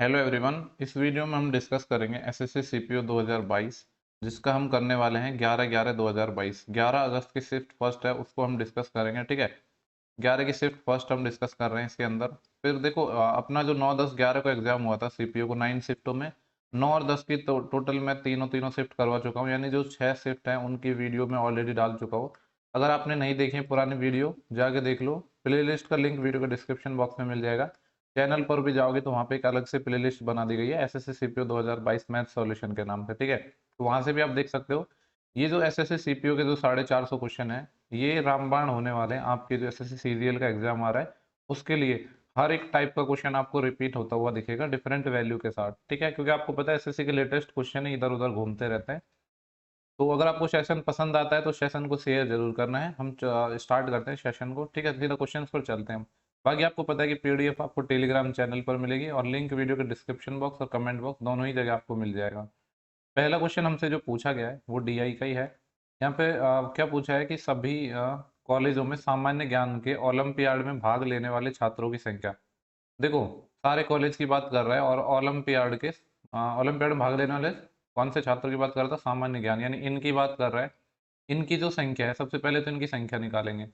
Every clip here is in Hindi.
Hello everyone. इस वीडियो में हम डिस्कस करेंगे एसएससी सीपीओ 2022 जिसका हम करने वाले हैं 11/11/2022। 11 अगस्त की शिफ्ट फर्स्ट है, उसको हम डिस्कस करेंगे। ठीक है, 11 की शिफ्ट फर्स्ट हम डिस्कस कर रहे हैं इसके अंदर। फिर देखो अपना जो 9 10 11 को एग्जाम हुआ था सीपीओ को 9 शिफ्टों में 9 और 10 की टोटल मैं तीनों तीनों शिफ्ट करवा चुका हूँ, यानी जो 6 शिफ्ट हैं उनकी वीडियो मैं ऑलरेडी डाल चुका हूँ। अगर आपने नहीं देखी है पुरानी वीडियो जाके देख लो। प्लेलिस्ट का लिंक वीडियो के डिस्क्रिप्शन बॉक्स में मिल जाएगा। चैनल पर भी जाओगे तो वहाँ पे एक अलग से प्लेलिस्ट बना दी गई है एसएससी सीपीओ 2022 मैथ सॉल्यूशन के नाम से। ठीक है, तो वहाँ से भी आप देख सकते हो। ये जो एसएससी सीपीओ के जो 450 क्वेश्चन है ये रामबाण होने वाले हैं। आपके जो एसएससी सीजीएल का एग्जाम आ रहा है उसके लिए हर एक टाइप का क्वेश्चन आपको रिपीट होता हुआ दिखेगा डिफरेंट वैल्यू के साथ। ठीक है, क्योंकि आपको पता है एसएससी के लेटेस्ट क्वेश्चन ही इधर उधर घूमते रहते हैं। तो अगर आपको सेशन पसंद आता है तो सेशन को शेयर जरूर करना है। हम स्टार्ट करते हैं सेशन को। ठीक है, सीधा क्वेश्चन पर चलते हैं हम। बाकी आपको पता है कि पीडीएफ आपको टेलीग्राम चैनल पर मिलेगी और लिंक वीडियो के डिस्क्रिप्शन बॉक्स और कमेंट बॉक्स दोनों ही जगह आपको मिल जाएगा। पहला क्वेश्चन हमसे जो पूछा गया है वो डीआई का ही है। यहाँ पे क्या पूछा है कि सभी कॉलेजों में सामान्य ज्ञान के ओलंपियाड में भाग लेने वाले छात्रों की संख्या। देखो, सारे कॉलेज की बात कर रहा है और ओलंपियाड के ओलंपियाड में भाग लेने वाले कौन से छात्रों की बात कर रहा था? सामान्य ज्ञान, यानी इनकी बात कर रहा है। इनकी जो संख्या है सबसे पहले तो इनकी संख्या निकालेंगे,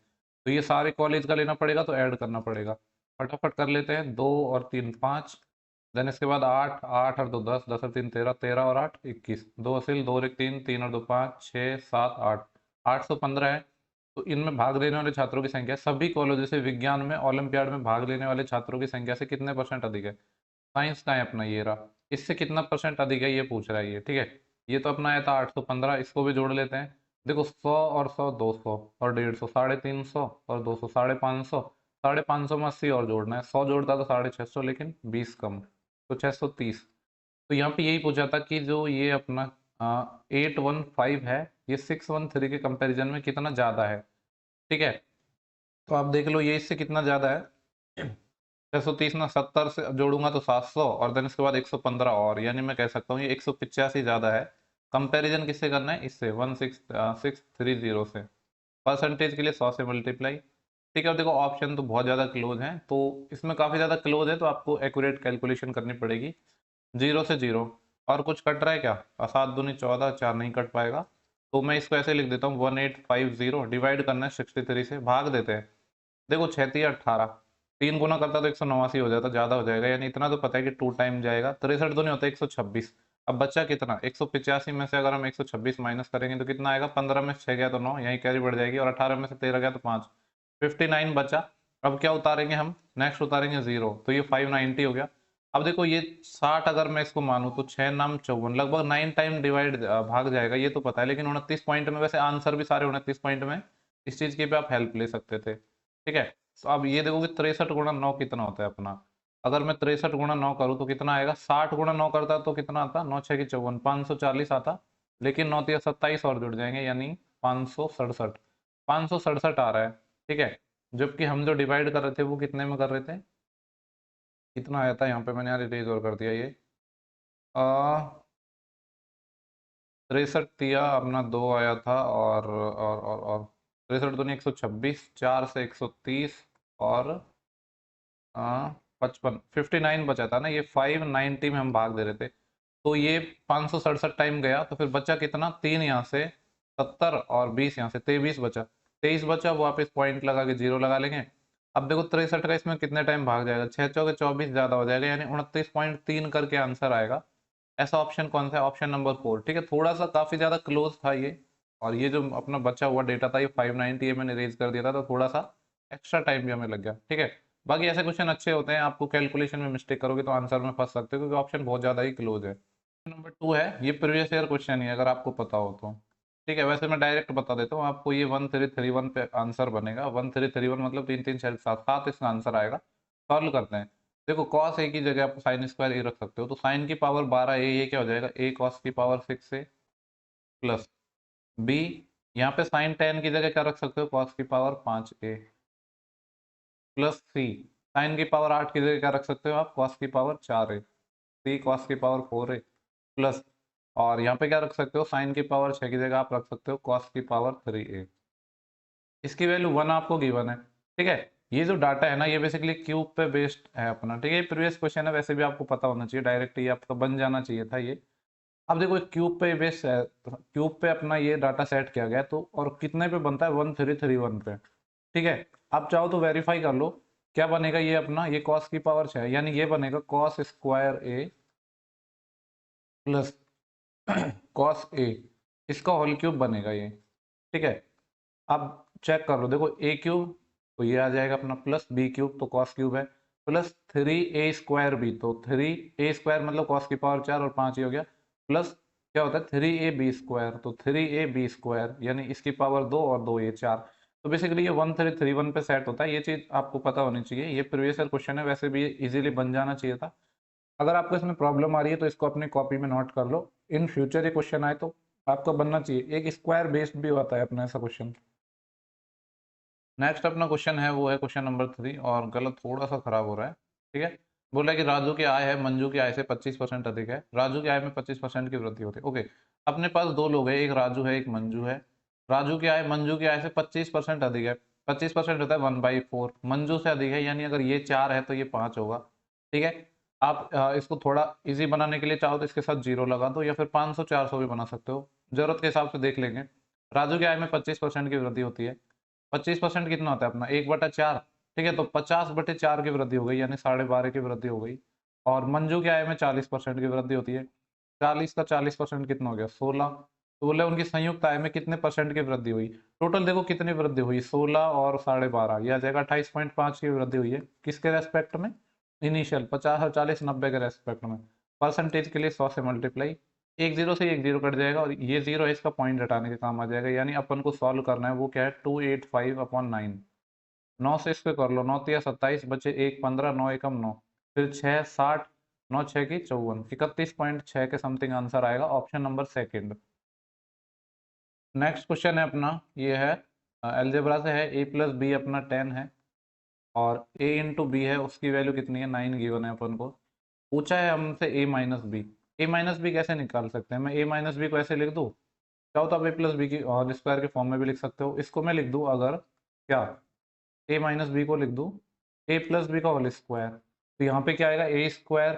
तो ये सारे कॉलेज का लेना पड़ेगा तो ऐड करना पड़ेगा। फटाफट कर लेते हैं। 2 और 3 5, देन इसके बाद 8 8 और 2 10, 10 और 3 13, 13 और 8 21, 2 असिल 2 और 1 3, 3 और 2 5 6 7 8, 815 है। तो इनमें भाग लेने वाले छात्रों की संख्या सभी कॉलेजों से विज्ञान में ओलंपियाड में भाग लेने वाले छात्रों की संख्या से कितने परसेंट अधिक है? साइंस का है अपना, ये रहा। इससे कितना परसेंट अधिक है ये पूछ रहा है ये। ठीक है, ये तो अपना आया था 815, इसको भी जोड़ लेते हैं। देखो 100 और 100 200 और 150, 350 और 200 550, 550 में 80 और जोड़ना है। 100 जोड़ता तो 650, लेकिन 20 कम तो 630। तो यहाँ पे यही पूछा था कि जो ये अपना 815 है ये 613 के कंपैरिजन में कितना ज्यादा है। ठीक है, तो आप देख लो ये इससे कितना ज्यादा है। 630 ना 70 से जोड़ूंगा तो 700 और देन इसके बाद 115 और, यानी मैं कह सकता हूँ ये 185 ज्यादा है। कंपैरिजन किससे करना है? इससे 16630 से। परसेंटेज के लिए 100 से मल्टीप्लाई। ठीक है, देखो ऑप्शन तो बहुत ज़्यादा क्लोज हैं, तो इसमें काफ़ी ज़्यादा क्लोज है तो आपको एक्यूरेट कैलकुलेशन करनी पड़ेगी। 0 से 0 और कुछ कट रहा है क्या? 7 दूनी 14, 4 नहीं कट पाएगा। तो मैं इसको ऐसे लिख देता हूँ 1850, डिवाइड करना है 63 से, भाग देते हैं। देखो 6 18, 3 गुना करता तो 189 हो जाता, ज़्यादा हो जाएगा, यानी इतना तो पता है कि 2 टाइम जाएगा। 63 दूनी होता है 126। अब बच्चा कितना? 185 में से अगर हम 126 माइनस करेंगे तो कितना आएगा? 15 में से 6 गया तो 9, यही कैरी बढ़ जाएगी, और 18 में से 13 गया तो 5, 59 बचा। अब क्या उतारेंगे हम? नेक्स्ट उतारेंगे 0, तो ये 590 हो गया। अब देखो ये 60 अगर मैं इसको मानूं तो 6 नाम 54, लगभग 9 टाइम डिवाइड भाग जाएगा, ये तो पता है। लेकिन 29 पॉइंट में, वैसे आंसर भी सारे 29 पॉइंट में, इस चीज की भी आप हेल्प ले सकते थे। ठीक है, तो अब ये देखो कि 63 गुणा 9 कितना होता है अपना। अगर मैं 63 गुणा 9 करूँ तो कितना आएगा? 60 गुणा 9 करता तो कितना आता? 9 6 की 54, 540 आता। लेकिन 9 तिया 27 और जुड़ जाएंगे, यानी 567, 567 आ रहा है। ठीक है, जबकि हम जो डिवाइड कर रहे थे वो कितने में कर रहे थे? कितना आया था यहाँ पे? मैंने यार इरेज और कर दिया ये। आ 63 तिया अपना 2 आया था, और 63 दूनी 126, 4 से 130 और 55, 59 बचा था ना। ये 590 में हम भाग दे रहे थे, तो ये 567 टाइम गया। तो फिर बचा कितना? 3 यहाँ से 70 और 20 यहाँ से 23 बचा। 23 बचा, वो आप इस पॉइंट लगा के 0 लगा लेंगे। अब देखो 63 का इसमें कितने टाइम भाग जाएगा? 6 चौके 24 ज्यादा हो जाएगा, यानी 29.3 करके आंसर आएगा। ऐसा ऑप्शन कौन सा है? Option number 4। ठीक है, थोड़ा सा काफी ज्यादा क्लोज था ये। और ये जो अपना बचा हुआ डेटा था ये 590, ये मैंने रेज कर दिया था, तो थोड़ा सा एक्स्ट्रा टाइम भी हमें लग गया। ठीक है, बाकी ऐसे क्वेश्चन अच्छे होते हैं। आपको कैलकुलेशन में मिस्टेक करोगे तो आंसर में फंस सकते हो, क्योंकि ऑप्शन बहुत ज्यादा ही क्लोज है। नंबर 2 है, ये प्रीवियस ईयर क्वेश्चन है अगर आपको पता हो तो। ठीक है, वैसे मैं डायरेक्ट बता देता हूँ आपको। ये 1331 पे आंसर बनेगा। 1331 मतलब 3 3 6 7 7 इसका आंसर आएगा। सॉल्व करते हैं। देखो कॉस ए की जगह आप साइन स्क्वायर ए रख सकते हो, तो साइन की पावर 12 ए, ये क्या हो जाएगा? ए कॉस की पावर 6 ए प्लस बी। यहाँ पे साइन टेन की जगह क्या रख सकते हो? कॉस की पावर 5 ए प्लस सी। साइन की पावर 8 की जगह क्या रख सकते हो आप? कॉस की पावर 4 ए। सी कॉस की पावर 4 ए प्लस, और यहाँ पे क्या रख सकते हो? साइन की पावर 6 की जगह आप रख सकते हो कॉस की पावर 3 ए। इसकी वैल्यू 1 आपको गिवन है। ठीक है, ये जो डाटा है ना ये बेसिकली क्यूब पे बेस्ड है अपना, ठीक है। प्रीवियस क्वेश्चन है, वैसे भी आपको पता होना चाहिए, डायरेक्ट ये आपका बन जाना चाहिए था ये। अब देखो क्यूब पे बेस्ड है, क्यूब पे अपना ये डाटा सेट किया गया है, तो और कितने पे बनता है 1331 पे, ठीक है। आप चाहो तो वेरीफाई कर लो क्या बनेगा ये अपना, ये कॉस की पावर 6 यानी ये बनेगा cos square A plus cos A, इसका होल क्यूब बनेगा ये, ठीक है। अब चेक कर लो, देखो ए क्यूब तो ये आ जाएगा अपना, प्लस बी क्यूब तो कॉस क्यूब है, प्लस 3a² बी, तो 3a² मतलब कॉस की पावर 4 और 5 ही हो गया, प्लस क्या होता है 3ab² तो 3ab² यानी इसकी पावर 2 और 2 ये 4। तो बेसिकली ये 1331 पे सेट होता है, ये चीज आपको पता होनी चाहिए। ये प्रीवियस ईयर क्वेश्चन है, वैसे भी इजीली बन जाना चाहिए था। अगर आपको इसमें प्रॉब्लम आ रही है तो इसको अपनी कॉपी में नोट कर लो, इन फ्यूचर ये क्वेश्चन आए तो आपका बनना चाहिए। एक स्क्वायर बेस्ड भी होता है अपना ऐसा क्वेश्चन। नेक्स्ट अपना क्वेश्चन है वो है क्वेश्चन नंबर 3, और गलत थोड़ा सा खराब हो रहा है, ठीक है। बोला है कि राजू की आय है मंजू की आय से 25% अधिक है, राजू की आय में 25% की वृद्धि होती है। ओके, अपने पास दो लोग हैं, एक राजू है एक मंजू है। राजू की आय मंजू की आय से 25% अधिक है, 25% होता है 1/4, मंजू से अधिक है यानी अगर ये 4 है तो ये 5 होगा, ठीक है। आप इसको थोड़ा इजी बनाने के लिए चाहो तो इसके साथ जीरो लगा दो, या फिर 500 400 भी बना सकते हो, जरूरत के हिसाब से देख लेंगे। राजू की आय में 25% की वृद्धि होती है, 25% कितना होता है अपना 1/4, ठीक है। तो 50/4 की वृद्धि हो गई यानी 12.5 की वृद्धि हो गई। और मंजू की आय में 40% की वृद्धि होती है, 40 का 40% कितना हो गया 16। तो बोले उनकी संयुक्त आय में कितने परसेंट की वृद्धि हुई। टोटल देखो कितनी वृद्धि हुई 16 और 12.5, यह आ जाएगा 28.5 की वृद्धि हुई है। किसके रेस्पेक्ट में, इनिशियल 50 और 40 90 के रेस्पेक्ट में। परसेंटेज के लिए 100 से मल्टीप्लाई, एक जीरो से एक जीरो कट जाएगा और ये जीरो है इसका पॉइंट हटाने के काम आ जाएगा, यानी अपन को सॉल्व करना है वो क्या है 285/9। 9 से इसको कर लो, 9 तिया 27 बचे एक 15, 9 एकम 9, फिर 6 60, 9 6 की 54, 31.6 के समथिंग आंसर आएगा, option number second. Next question है अपना ये है अलजेब्रा से है, a+b अपना 10 है और a × b है, उसकी वैल्यू कितनी है 9 गिवन है अपन को। पूछा है हमसे a-b, a-b कैसे निकाल सकते हैं, मैं a-b को ऐसे लिख दूँ, चाहो तो आप a+b की होल स्क्वायर के फॉर्म में भी लिख सकते हो। इसको मैं लिख दूँ अगर क्या, a-b को लिख दूँ a+b का होल स्क्वायर, तो यहाँ पे क्या आएगा a²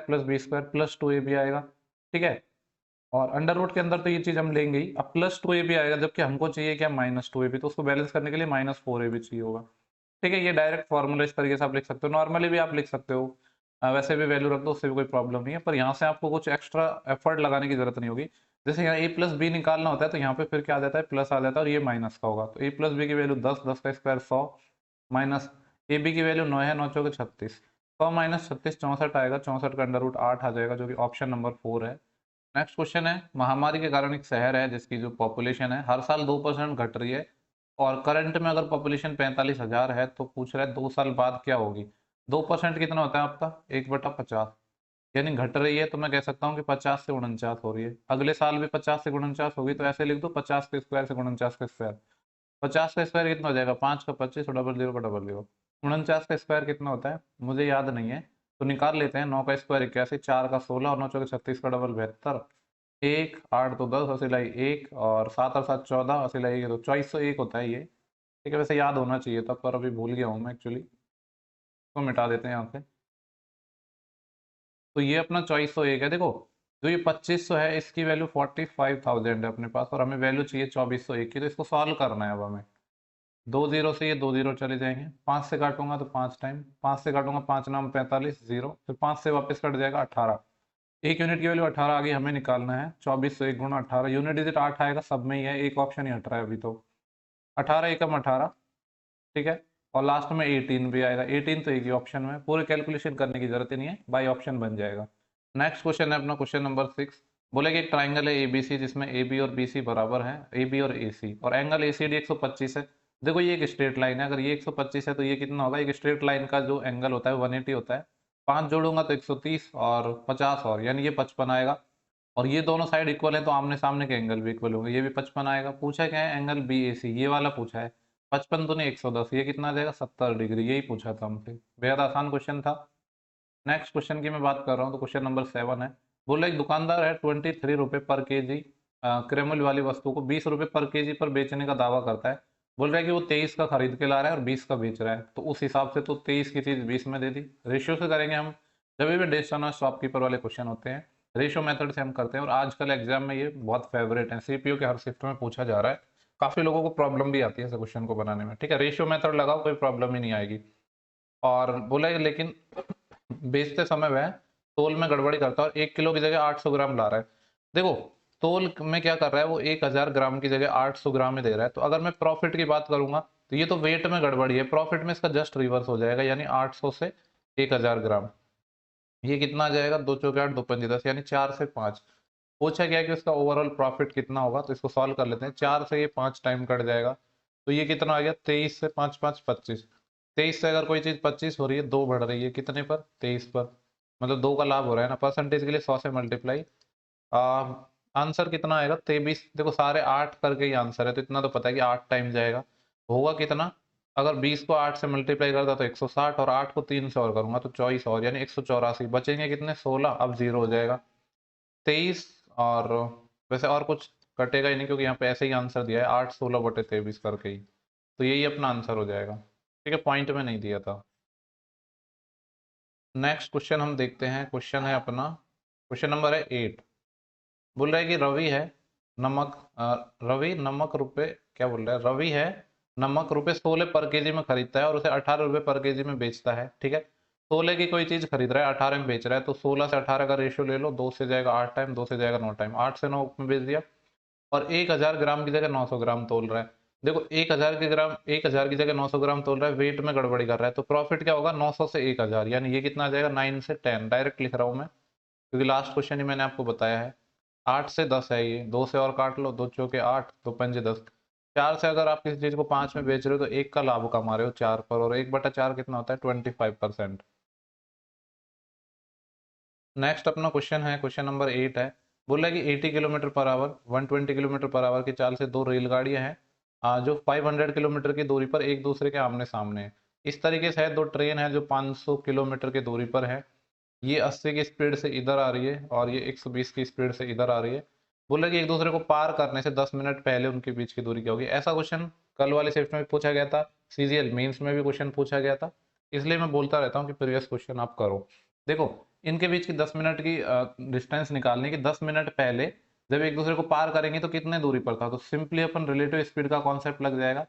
+ b² + 2ab आएगा, ठीक है। और अंडर रूट के अंदर तो ये चीज हम लेंगे ही, अब +2ab आएगा, जबकि हमको चाहिए क्या -2ab, तो उसको बैलेंस करने के लिए -4ab चाहिए होगा, ठीक है। ये डायरेक्ट फॉर्मूला इस तरीके से आप लिख सकते हो, नॉर्मली भी आप लिख सकते हो, वैसे भी वैल्यू रख दो उससे भी कोई प्रॉब्लम नहीं है, पर यहाँ से आपको कुछ एक्स्ट्रा एफर्ट लगाने की जरूरत नहीं होगी। जैसे यहाँ a+b निकालना होता है तो यहाँ पे फिर क्या आ जाता है प्लस आ जाता है और ये माइनस का होगा, तो a+b की वैल्यू 10, 10 का स्क्वायर 100, माइनस ab की वैल्यू 9 है, 9 चौके 36, 100 - 36 64 आएगा, 64 का अंडर रूट 8 आ जाएगा, जो कि ऑप्शन नंबर 4 है। नेक्स्ट क्वेश्चन है, महामारी के कारण एक शहर है जिसकी जो पॉपुलेशन है हर साल 2% घट रही है, और करंट में अगर पॉपुलेशन 45,000 है तो पूछ रहा है 2 साल बाद क्या होगी। 2% कितना होता है आपका 1/50, यानी घट रही है तो मैं कह सकता हूँ कि 50 से 49 हो रही है, अगले साल भी 50 से 49 होगी, तो ऐसे लिख दो 50 के स्क्वायर से 49 का स्क्वायर। 50 का स्क्वायर कितना हो जाएगा 5 का 25 डबल जीरो का डबल जीरो। 49 का स्क्वायर कितना होता है मुझे याद नहीं है, तो निकाल लेते हैं। 9 का स्क्वायर 81, 4 का 16 और 9 चौके 36 का डबल 72, 1 8 तो 10 असिलाई 1 और 7 और 7 14 असिलाई 1, तो 2401 होता है ये, ठीक है। वैसे याद होना चाहिए था पर अभी भूल गया हूँ मैं एक्चुअली, तो मिटा देते हैं यहाँ से। तो ये अपना 2401 है। देखो जो ये 2500 है इसकी वैल्यू 45,000 है अपने पास, और हमें वैल्यू चाहिए 2401 की, तो इसको सॉल्व करना है अब हमें। 2 जीरो से ये 2 जीरो चले जाएंगे, 5 से काटूंगा तो 5 टाइम, 5 से काटूंगा 5 नाम 45 जीरो, फिर 5 से वापस कट जाएगा 18, एक यूनिट की वैल्यू 18 आ गई, हमें निकालना है 2401 × 18, यूनिट डिजिट 8 आएगा सब में ही है, एक ऑप्शन ही हट रहा है अभी तो, 18 एकम 18, ठीक है। और लास्ट में 18 भी आएगा, 18 तो एक ही ऑप्शन में, पूरे कैलकुलेशन करने की जरूरत ही नहीं है, बाई ऑप्शन बन जाएगा। नेक्स्ट क्वेश्चन है अपना क्वेश्चन नंबर 6, बोले कि एक ट्राइंगल है एबीसी जिसमें ए बी और बी सी बराबर है, ए बी और ए सी, और एंगल ए सी डी 125 है। देखो ये एक स्ट्रेट लाइन है, अगर ये 125 है तो ये कितना होगा, एक स्ट्रेट लाइन का जो एंगल होता है 180 होता है, 5 जोड़ूंगा तो 130 और 50 और यानी ये 55 आएगा, और ये दोनों साइड इक्वल है तो आमने सामने के एंगल भी इक्वल होंगे, ये भी 55 आएगा। पूछा क्या है एंगल बी ए सी, ये वाला पूछा है, 55 दूनी 110, ये कितना आ जाएगा 70 डिग्री, यही पूछा था हमसे, बेहद आसान क्वेश्चन था। नेक्स्ट क्वेश्चन की मैं बात कर रहा हूँ तो क्वेश्चन नंबर 7 है, बोला एक दुकानदार है 23 रुपये पर केजी क्रेमल वाली वस्तु को 20 रुपये पर केजी पर बेचने का दावा करता है, बोल रहा है कि वो 23 का खरीद के ला रहा है और 20 का बेच रहा है, तो उस हिसाब से तो 23 की चीज़ 20 में दे दी। रेशियो से करेंगे हम, जब भी डेस्टाना शॉपकीपर वाले क्वेश्चन होते हैं रेशियो मेथड से हम करते हैं, और आजकल एग्जाम में ये बहुत फेवरेट है, सीपीयू के हर शिफ्ट में पूछा जा रहा है। काफ़ी लोगों को प्रॉब्लम भी आती है ऐसे क्वेश्चन को बनाने में। ठीक है, रेशियो मेथड लगाओ, कोई प्रॉब्लम ही नहीं आएगी। और बोला ये लेकिन बेचते समय वह तोल में गड़बड़ी करता है और 1 किलो की जगह 800 ग्राम ला रहा है। देखो, तोल में क्या कर रहा है वो, 1000 ग्राम की जगह 800 ग्राम ही दे रहा है। तो अगर मैं प्रॉफिट की बात करूंगा तो ये तो वेट में गड़बड़ी है, प्रॉफिट में इसका जस्ट रिवर्स हो जाएगा, यानी 800 से 1000 ग्राम। ये कितना आ जाएगा, 2 चौके 8 2 पंजे 10, यानी 4 से 5। पूछा गया है कि उसका ओवरऑल प्रॉफिट कितना होगा, तो इसको सॉल्व कर लेते हैं। 4 से ये 5 टाइम कट जाएगा, तो ये कितना आ गया, 23 से 5 5 25। 23 से अगर कोई चीज 25 हो रही है, 2 बढ़ रही है कितने पर, 23 पर, मतलब 2 का लाभ हो रहा है ना। परसेंटेज के लिए 100 से मल्टीप्लाई, आंसर कितना आएगा, 23। देखो सारे 8 करके ही आंसर है, तो इतना तो पता है कि 8 टाइम जाएगा। होगा कितना, अगर 20 को 8 से मल्टीप्लाई करता तो 160, और 8 को 3 से और करूंगा तो 24 और, यानी 184। बचेंगे कितने, 16। अब जीरो हो जाएगा 23। और वैसे और कुछ कटेगा ही नहीं, क्योंकि यहाँ पे ऐसे ही आंसर दिया है 8 16 बटे 23 करके ही, तो यही अपना आंसर हो जाएगा। ठीक है, पॉइंट में नहीं दिया था। नेक्स्ट क्वेश्चन हम देखते हैं, क्वेश्चन है अपना, क्वेश्चन नंबर है 8। बोल रहा है कि रवि है नमक रवि नमक रुपए, क्या बोल रहा है, रवि है नमक रुपए 16 पर केजी में खरीदता है और उसे 18 रुपए पर केजी में बेचता है। ठीक है, 16 की कोई चीज खरीद रहा है, 18 में बेच रहा है, तो 16 से 18 का रेशियो ले लो, 2 से जाएगा 8 टाइम, 2 से जाएगा 9 टाइम, 8 से 9 में बेच दिया। और 1000 ग्राम की जगह 900 ग्राम तोल रहा है। देखो 1000 की जगह 900 ग्राम तोल रहा है, वेट में गड़बड़ी कर रहा है, तो प्रॉफिट क्या होगा, 900 से 1000, यानी ये कितना आ जाएगा, 9 से 10। डायरेक्ट लिख रहा हूं मैं, क्योंकि लास्ट क्वेश्चन ही मैंने आपको बताया है। 8 से 10 है ये, 2 से और काट लो, 2 चौके 8 2 पंजे 10। 4 से अगर आप किसी चीज को 5 में बेच रहे हो तो 1 का लाभ कमा रहे हो 4 पर, और 1/4 कितना होता है, 25%। नेक्स्ट अपना क्वेश्चन है, क्वेश्चन नंबर 8 है। बोला कि 80 kilometre per hour 120 kilometre per hour की चाल से दो रेलगाड़ियां हैं, जो 500 किलोमीटर की दूरी पर एक दूसरे के आमने सामने है। इस तरीके से है, दो ट्रेन है जो 500 किलोमीटर की दूरी पर है। ये 80 की स्पीड से इधर आ रही है और ये 120 की स्पीड से इधर आ रही है। बोला कि एक दूसरे को पार करने से 10 मिनट पहले उनके बीच की दूरी क्या होगी। ऐसा क्वेश्चन कल वाले शिफ्ट में भी पूछा गया था, सीजीएल मेंस में भी क्वेश्चन पूछा गया था, इसलिए मैं बोलता रहता हूँ कि प्रीवियस क्वेश्चन आप करो। देखो, इनके बीच की 10 मिनट की डिस्टेंस निकालने की, 10 मिनट पहले जब एक दूसरे को पार करेंगे तो कितने दूरी पर था, तो सिंपली अपन रिलेटिव स्पीड का कॉन्सेप्ट लग जाएगा।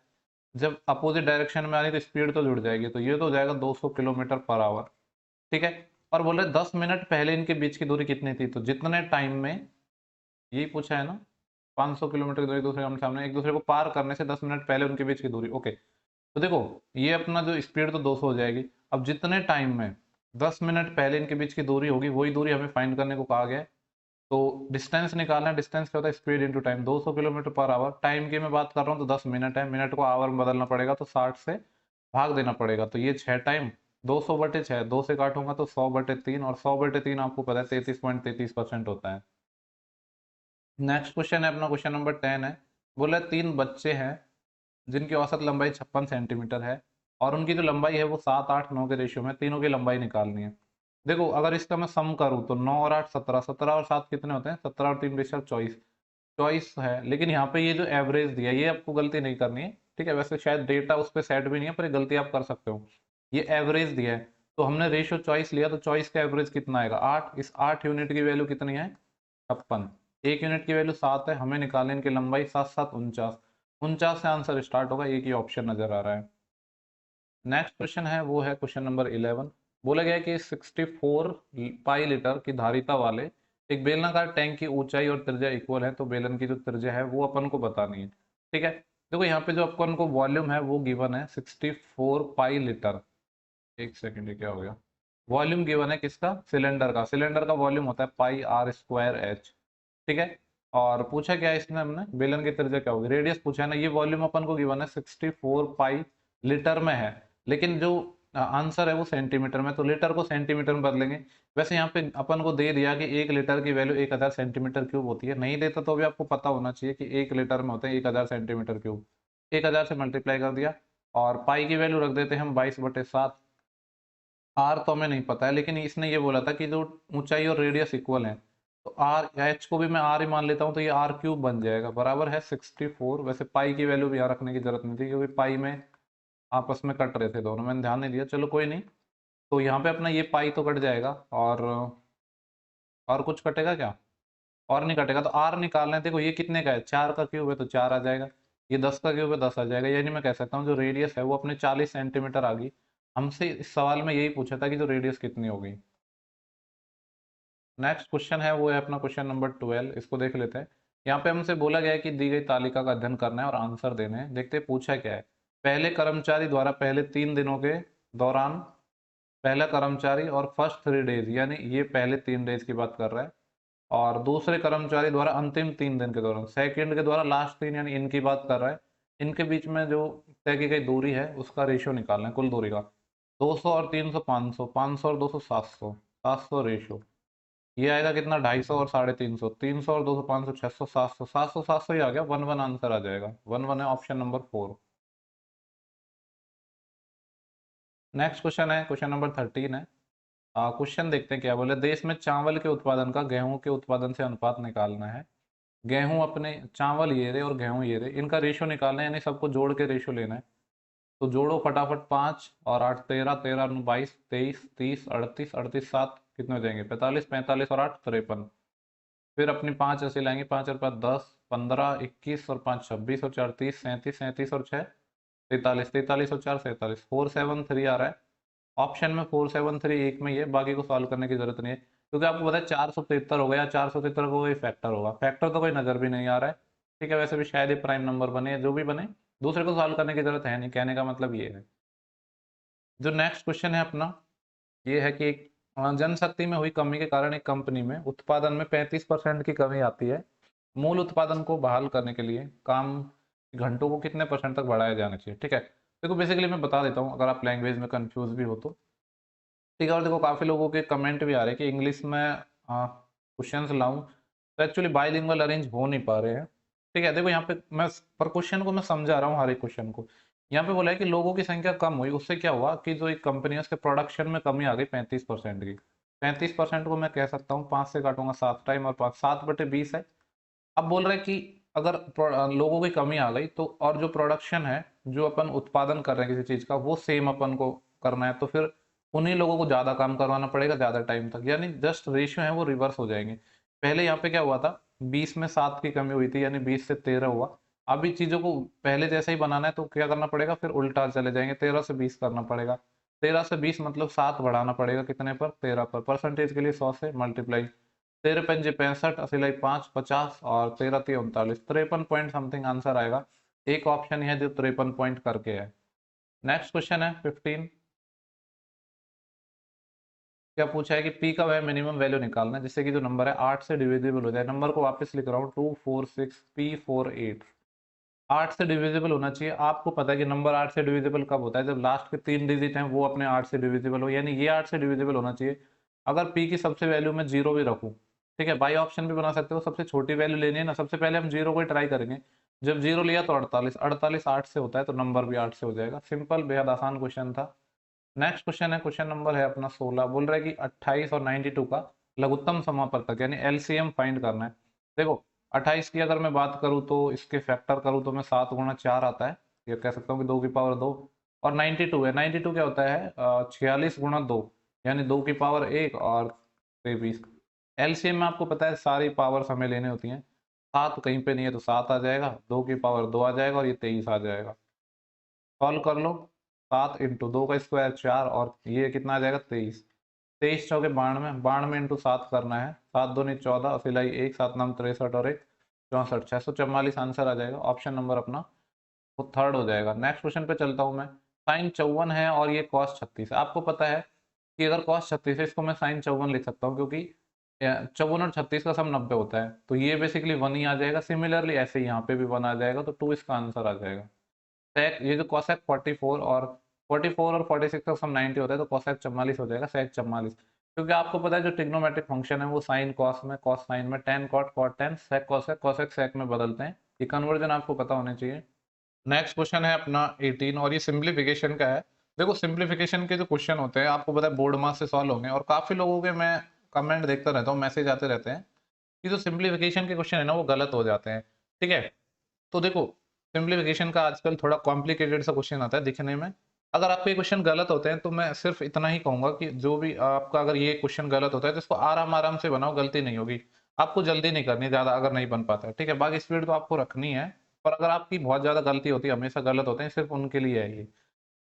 जब अपोजिट डायरेक्शन में आ रही तो स्पीड तो जुड़ जाएगी, तो ये तो हो जाएगा 200 किलोमीटर पर आवर। ठीक है, और बोले 10 मिनट पहले इनके बीच की दूरी कितनी थी, तो जितने टाइम में, यही पूछा है ना, 500 किलोमीटर की दूरी, दूसरे आमने सामने एक दूसरे को पार करने से 10 मिनट पहले उनके बीच की दूरी। ओके, तो देखो ये अपना जो स्पीड तो 200 हो जाएगी। अब जितने टाइम में 10 मिनट पहले इनके बीच की दूरी होगी, वही दूरी हमें फाइंड करने को कहा गया है। तो डिस्टेंस निकालना है, डिस्टेंस क्या होता है, speed into time, 200 kilometre per hour. Time की मैं बात कर रहा हूँ तो 10 मिनट है, मिनट को आवर में बदलना पड़ेगा, तो 60 से भाग देना पड़ेगा, तो ये 6 टाइम, 200/6, 2 से काटूंगा तो 100/3, और 100/3 आपको पता है 33.33% होता है। नेक्स्ट क्वेश्चन है अपना, क्वेश्चन नंबर 10 है। बोला 3 बच्चे हैं जिनकी औसत लंबाई 56 सेंटीमीटर है, और उनकी जो लंबाई है वो 7 8 9 के रेशियो में, तीनों की लंबाई निकालनी है। देखो अगर इसका मैं सम करूँ तो 9 और 8 17, 17 और 7 कितने होते हैं, 17 और 3 बेशक 24। चॉइस है, लेकिन यहाँ पे ये जो एवरेज दिया है ये आपको गलती नहीं करनी है। ठीक है, वैसे शायद डेटा उस पर सेट भी नहीं है, पर ये गलती आप कर सकते हो। ये एवरेज दिया है, तो हमने रेशियो चॉइस लिया, तो चॉइस का एवरेज कितना आएगा, 8। इस 8 यूनिट की वैल्यू कितनी है, 56। 1 यूनिट की वैल्यू 7 है, हमें निकालने इनकी लंबाई 7 7 49। 49 से आंसर स्टार्ट होगा, एक ही ऑप्शन नजर आ रहा है। नेक्स्ट क्वेश्चन है, वो है क्वेश्चन नंबर 11। बोला गया है कि 64 पाई लीटर की धारिता वाले एक बेलनाकार टैंक की ऊंचाई और त्रिज्या इक्वल है, तो बेलन की जो त्रिज्या है वो अपन को बतानी है। ठीक है, देखो यहाँ पे जो अपन को वॉल्यूम है वो गिवन है 64 पाई लीटर। एक सेकेंड, ये क्या हो गया, वॉल्यूम गिवन है किसका, सिलेंडर का। सिलेंडर का वॉल्यूम होता है पाई आर स्क्वायर एच। ठीक है, और पूछा क्या है इसमें हमने, बेलन की त्रिज्या क्या होगी, रेडियस पूछा है ना। ये वॉल्यूम अपन को गिवन है 64 पाई लीटर में है, लेकिन जो आंसर है वो सेंटीमीटर में, तो लीटर को सेंटीमीटर में बदलेंगे। वैसे यहाँ पे अपन को दे दिया कि 1 लीटर की वैल्यू 1000 सेंटीमीटर क्यूब होती है, नहीं देता तो भी आपको पता होना चाहिए कि 1 लीटर में होते हैं 1000 सेंटीमीटर क्यूब। 1000 से मल्टीप्लाई कर दिया, और पाई की वैल्यू रख देते हैं हम 22/7। आर तो हमें नहीं पता है, लेकिन इसने ये बोला था कि जो ऊंचाई और रेडियस इक्वल है, तो आर एच को भी मैं आर ही मान लेता हूँ, तो ये आर क्यूब बन जाएगा, बराबर है 64। वैसे पाई की वैल्यू भी यहाँ रखने की जरूरत नहीं थी, क्योंकि पाई में आपस में कट रहे थे दोनों, मैंने ध्यान नहीं दिया, चलो कोई नहीं। तो यहाँ पे अपना ये पाई तो कट जाएगा, और कुछ कटेगा क्या? और नहीं कटेगा, तो आर निकालना है। देखो ये कितने का है, 4 का क्यूब है तो 4 आ जाएगा, ये 10 का क्यूब है 10 आ जाएगा, यानी मैं कह सकता हूँ जो रेडियस है वो अपने 40 सेंटीमीटर आ गई। हमसे इस सवाल में यही पूछा था कि जो रेडियस कितनी होगी। नेक्स्ट क्वेश्चन है वो है अपना क्वेश्चन नंबर 12, इसको देख लेते हैं। यहाँ पे हमसे बोला गया है कि दी गई तालिका का अध्ययन करना है और आंसर देने हैं। देखते हैं पूछा क्या है। पहले कर्मचारी द्वारा पहले 3 दिनों के दौरान, पहला कर्मचारी और फर्स्ट 3 डेज, यानी ये पहले 3 डेज की बात कर रहा है, और दूसरे कर्मचारी द्वारा अंतिम 3 दिन के दौरान, सेकंड के द्वारा लास्ट 3, यानी इनकी बात कर रहा है। इनके बीच में जो तय की गई दूरी है उसका रेशियो निकालना है, कुल दूरी का। 200 और 300 500, 500 और 200 700, 700 रेशियो। ये आएगा कितना, 250 और 350, 300 और 200 500 600 700, 700 700 ही आ गया, 1 1 आंसर आ जाएगा, 1 1 है ऑप्शन नंबर 4। नेक्स्ट क्वेश्चन है क्वेश्चन नंबर 13 है। क्वेश्चन देखते हैं क्या बोले। देश में चावल के उत्पादन का गेहूं के उत्पादन से अनुपात निकालना है। गेहूं अपने, चावल ये रहे और गेहूं ये रहे, इनका रेशियो निकालना है, यानी सबको जोड़ के रेशियो लेना है। तो जोड़ो फटाफट, 5 और 8 13, 13 9 22, 23 30 38, 38 7 कितने हो जाएंगे, 45, 45 और 8 53। फिर अपनी 5 ऐसे लाएंगे, 5 और 5 10, 15 21 और 5 26 और 4 30, 37, 37 और 6 43, 43 और 4 47, 473 आ रहा है ऑप्शन में। 473 एक में ही है, बाकी को सॉल्व करने की जरूरत नहीं है, क्योंकि आपको पता है 473 होगा, या 473 को कोई फैक्टर होगा, फैक्टर तो कोई नजर भी नहीं आ रहा है। ठीक है, वैसे भी शायद ही प्राइम नंबर बने, या जो भी बने, दूसरे को सॉल्व करने की जरूरत है नहीं, कहने का मतलब ये है। जो नेक्स्ट क्वेश्चन है अपना, ये है कि जनशक्ति में हुई कमी के कारण एक कंपनी में उत्पादन में 35% की कमी आती है। मूल उत्पादन को बहाल करने के लिए काम घंटों को कितने परसेंट तक बढ़ाया जाना चाहिए। ठीक है, देखो बेसिकली मैं बता देता हूँ, अगर आप लैंग्वेज में कंफ्यूज भी हो तो। ठीक है, और देखो काफ़ी लोगों के कमेंट भी आ रहे हैं कि इंग्लिश में क्वेश्चंस लाऊं, तो एक्चुअली बाइलिंगुअल अरेंज हो नहीं पा रहे हैं। ठीक है, देखो यहाँ पे मैं पर क्वेश्चन को मैं समझा रहा हूँ, हर एक क्वेश्चन को। यहाँ पे बोला है कि लोगों की संख्या कम हुई, उससे क्या हुआ कि जो एक कंपनी है उसके प्रोडक्शन में कमी आ गई 35% की। 35% को मैं कह सकता हूँ 5 से काटूंगा 7 टाइम, और 5 7/20 है। अब बोल रहे हैं कि अगर लोगों की कमी आ गई तो, और जो प्रोडक्शन है, जो अपन उत्पादन कर रहे हैं किसी चीज का, वो सेम अपन को करना है, तो फिर उन्हीं लोगों को ज्यादा काम करवाना पड़ेगा ज्यादा टाइम तक, यानी जस्ट रेशियो है वो रिवर्स हो जाएंगे। पहले यहाँ पे क्या हुआ था, 20 में 7 की कमी हुई थी, यानी 20 से 13 हुआ। अभी चीजों को पहले जैसे ही बनाना है तो क्या करना पड़ेगा, फिर उल्टा चले जाएंगे, 13 से 20 करना पड़ेगा। 13 से 20 मतलब 7 बढ़ाना पड़ेगा, कितने पर, 13 पर। परसेंटेज के लिए 100 से मल्टीप्लाई, 13 पंजे 65, असिलाई 5 50, और 13 3 39, 53 पॉइंट समथिंग आंसर आएगा। एक ऑप्शन है जो 53 पॉइंट करके है। नेक्स्ट क्वेश्चन है 15। क्या पूछा है कि पी का वह मिनिमम वैल्यू निकालना है जिससे कि जो नंबर है 8 से डिविजिबल हो जाए। नंबर को वापस लिख रहा हूँ, 246p48, 8 से डिविजिबल होना चाहिए। आपको पता है कि नंबर 8 से डिविजिबल कब होता है, जब लास्ट के 3 डिजिट हैं वो अपने 8 से डिविजिबल हो, यानी ये 8 से डिविजिबल होना चाहिए। अगर पी की सबसे वैल्यू में जीरो भी रखूं, ठीक है, बाई ऑप्शन भी बना सकते हो, सबसे छोटी वैल्यू लेनी है ना, सबसे पहले हम जीरो को ही ट्राई करेंगे। जब जीरो लिया तो 48, 48 8 से होता है, तो नंबर भी 8 से हो जाएगा। सिंपल, बेहद आसान क्वेश्चन था। नेक्स्ट क्वेश्चन है क्वेश्चन नंबर है अपना 16, बोल रहा है कि 28 और 92 का लघुत्तम समापवर्तक यानी एलसीएम फाइंड करना है। देखो 28 की अगर मैं बात करूँ तो इसके फैक्टर करूँ तो मैं 7 गुणा 4 आता है, ये कह सकता हूँ कि 2 की पावर 2। और 92 है, 92 क्या होता है, 46 गुणा 2, यानी 2 की पावर 1 और 23। एलसीएम में आपको पता है सारी पावर्स हमें लेने होती हैं, 7 कहीं पे नहीं है तो 7 आ जाएगा, 2 की पावर 2 आ जाएगा, और ये 23 आ जाएगा। सॉल्व कर लो, 7 इंटू 2 का स्क्वायर 4, और ये कितना आ जाएगा 23। 23 चौके 92, 92 इंटू 7 करना है, 7 दूनी 14, सिलाई 1, 7 नाम 63 और 1 64, 644 आंसर आ जाएगा। ऑप्शन नंबर अपना वो थर्ड हो जाएगा। नेक्स्ट क्वेश्चन पे चलता हूँ मैं। साइन 54 है और ये कॉस 36 है। आपको पता है कि अगर कॉस 36 है इसको मैं साइन 54 लिख सकता हूँ, क्योंकि 54 और 36 का सब 90 होता है, तो ये बेसिकली 1 ही आ जाएगा। सिमिलरली ऐसे यहाँ पे भी 1 आ जाएगा, तो 2 इसका आंसर आ जाएगा। सेक ये जो कोसेक 44 और 46 का सम 90 होता है, तो कोसेक 44 हो जाएगा, सेक 44। क्योंकि आपको पता है जो ट्रिग्नोमेट्रिक फंक्शन है वो साइन कॉस में, कॉस साइन में, tan cot cot tan, sec cosec cosec sec में बदलते हैं। ये कन्वर्जन आपको पता होने चाहिए। नेक्स्ट क्वेश्चन है अपना 18, और ये सिंप्लीफिकेशन का है। देखो सिंप्लीफिकेशन के जो क्वेश्चन होते हैं आपको पता है बोर्ड मास से सॉल्व होंगे, और काफी लोगों के मैं कमेंट देखता रहता हूँ, मैसेज आते रहते हैं ये जो सिंप्लीफिकेशन के क्वेश्चन है ना वो गलत हो जाते हैं, ठीक है। तो देखो सिंप्लीफिकेशन का आजकल थोड़ा कॉम्प्लिकेटेड सा क्वेश्चन आता है दिखने में। अगर आपके क्वेश्चन गलत होते हैं तो मैं सिर्फ इतना ही कहूंगा कि जो भी आपका अगर ये क्वेश्चन गलत होता है तो इसको आराम आराम से बनाओ, गलती नहीं होगी। आपको जल्दी नहीं करनी ज्यादा अगर नहीं बन पाता है, ठीक है। बाकी स्पीड तो आपको रखनी है, पर अगर आपकी बहुत ज्यादा गलती होती है, हमेशा गलत होते हैं, सिर्फ उनके लिए है ये।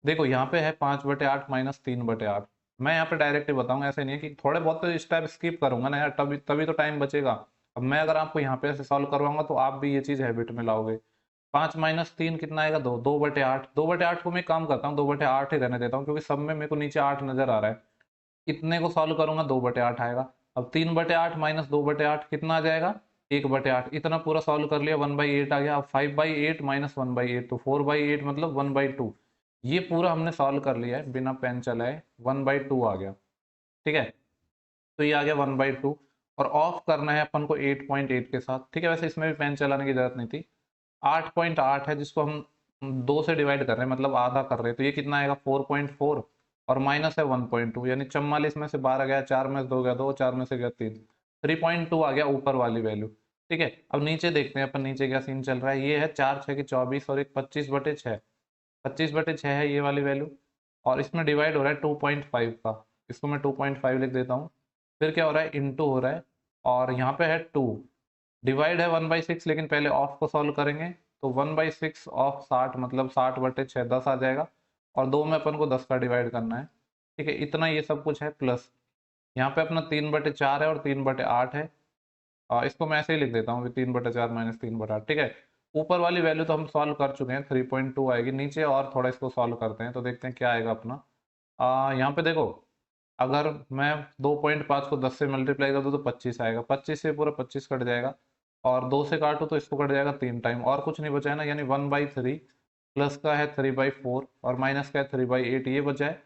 देखो यहाँ पे है 5/8 माइनस 3/8। मैं यहाँ पे डायरेक्ट ही बताऊंगा, ऐसे नहीं है कि थोड़े बहुत तो स्टेप स्किप करूंगा ना यार, तभी तभी तो टाइम बचेगा। अब मैं अगर आपको यहाँ पे ऐसे सॉल्व करवाऊंगा तो आप भी ये चीज हैबिट में लाओगे। 5 - 3 कितना आएगा? 2। 2/8। 2/8 को मैं काम करता हूँ, 2/8 ही रहने देता हूँ, क्योंकि सब में मेरे को नीचे 8 नजर आ रहा है। इतने को सॉल्व करूंगा 2/8 आएगा। अब 3/8 माइनस 2/8 कितना आ जाएगा? 1/8। इतना पूरा सॉल्व कर लिया, 1/8 आ गया। अब 5/8 माइनस 1/8 तो 4/8 मतलब 1/2। ये पूरा हमने सॉल्व कर लिया है बिना पेन चलाए, 1/2 आ गया, ठीक है। तो ये आ गया 1/2। और ऑफ करना है अपन को 8.8 के साथ, ठीक है। वैसे इसमें भी पेन चलाने की जरूरत नहीं थी। 8.8 है जिसको हम 2 से डिवाइड कर रहे हैं, मतलब आधा कर रहे हैं, तो ये कितना आएगा? 4.4। और माइनस है 1.2, यानी 44 में से 12 गया, 4 में से 2 गया 2, 4 में से गया 3, 3.2 आ गया ऊपर वाली वैल्यू, ठीक है। अब नीचे देखते हैं अपन, नीचे क्या सीन चल रहा है। ये है 4×6 = 24 और एक 25/6। 25/6 है ये वाली वैल्यू, और इसमें डिवाइड हो रहा है 2.5 का। इसको मैं 2.5 लिख देता हूँ। फिर क्या हो रहा है? इंटू हो रहा है, और यहाँ पे है 2। डिवाइड है 1/6, लेकिन पहले ऑफ को सॉल्व करेंगे। तो 1/6 ऑफ 60 मतलब 60/6 10 आ जाएगा। और 2 में अपन को 10 का डिवाइड करना है, ठीक है। इतना ये सब कुछ है, प्लस यहाँ पे अपना 3/4 है और 3/8 है। इसको मैं ऐसे ही लिख देता हूँ, 3/4 माइनस 3/8, ठीक है। ऊपर वाली वैल्यू तो हम सॉल्व कर चुके हैं, 3.2 आएगी। नीचे और थोड़ा इसको सॉल्व करते हैं तो देखते हैं क्या आएगा अपना। यहाँ पे देखो, अगर मैं 2.5 को 10 से मल्टीप्लाई कर दूँ तो 25 आएगा। 25 से पूरा 25 कट जाएगा, और 2 से काटो तो इसको कट जाएगा 3 टाइम, और कुछ नहीं बचा है ना, यानी 1/3। प्लस का है 3/4 और माइनस का है 3/8, ये बचा है।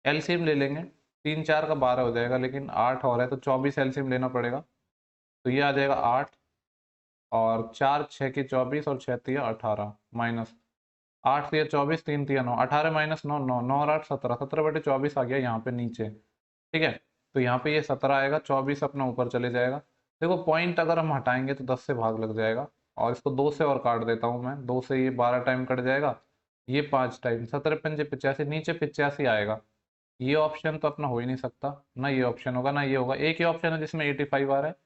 एलसीएम ले लेंगे, 3×4 का 12 हो जाएगा, लेकिन 8 और है तो 24 एलसीएम लेना पड़ेगा। तो ये आ जाएगा 8, और 4×6 = 24 और 6×3 = 18 माइनस 8×3 = 24, 3×3 = 9, 18 माइनस 9 9, 9 और 8 17, 17/24 आ गया यहाँ पे नीचे, ठीक है। तो यहाँ पे ये 17 आएगा, 24 अपना ऊपर चले जाएगा। देखो पॉइंट अगर हम हटाएंगे तो 10 से भाग लग जाएगा, और इसको 2 से और काट देता हूँ मैं। 2 से ये 12 टाइम कट जाएगा, ये 5 टाइम, 17×5 = 85, नीचे 85 आएगा। ये ऑप्शन तो अपना हो ही नहीं सकता, ना ये ऑप्शन होगा ना ये होगा। एक ही ऑप्शन है जिसमें 85 आ रहा है,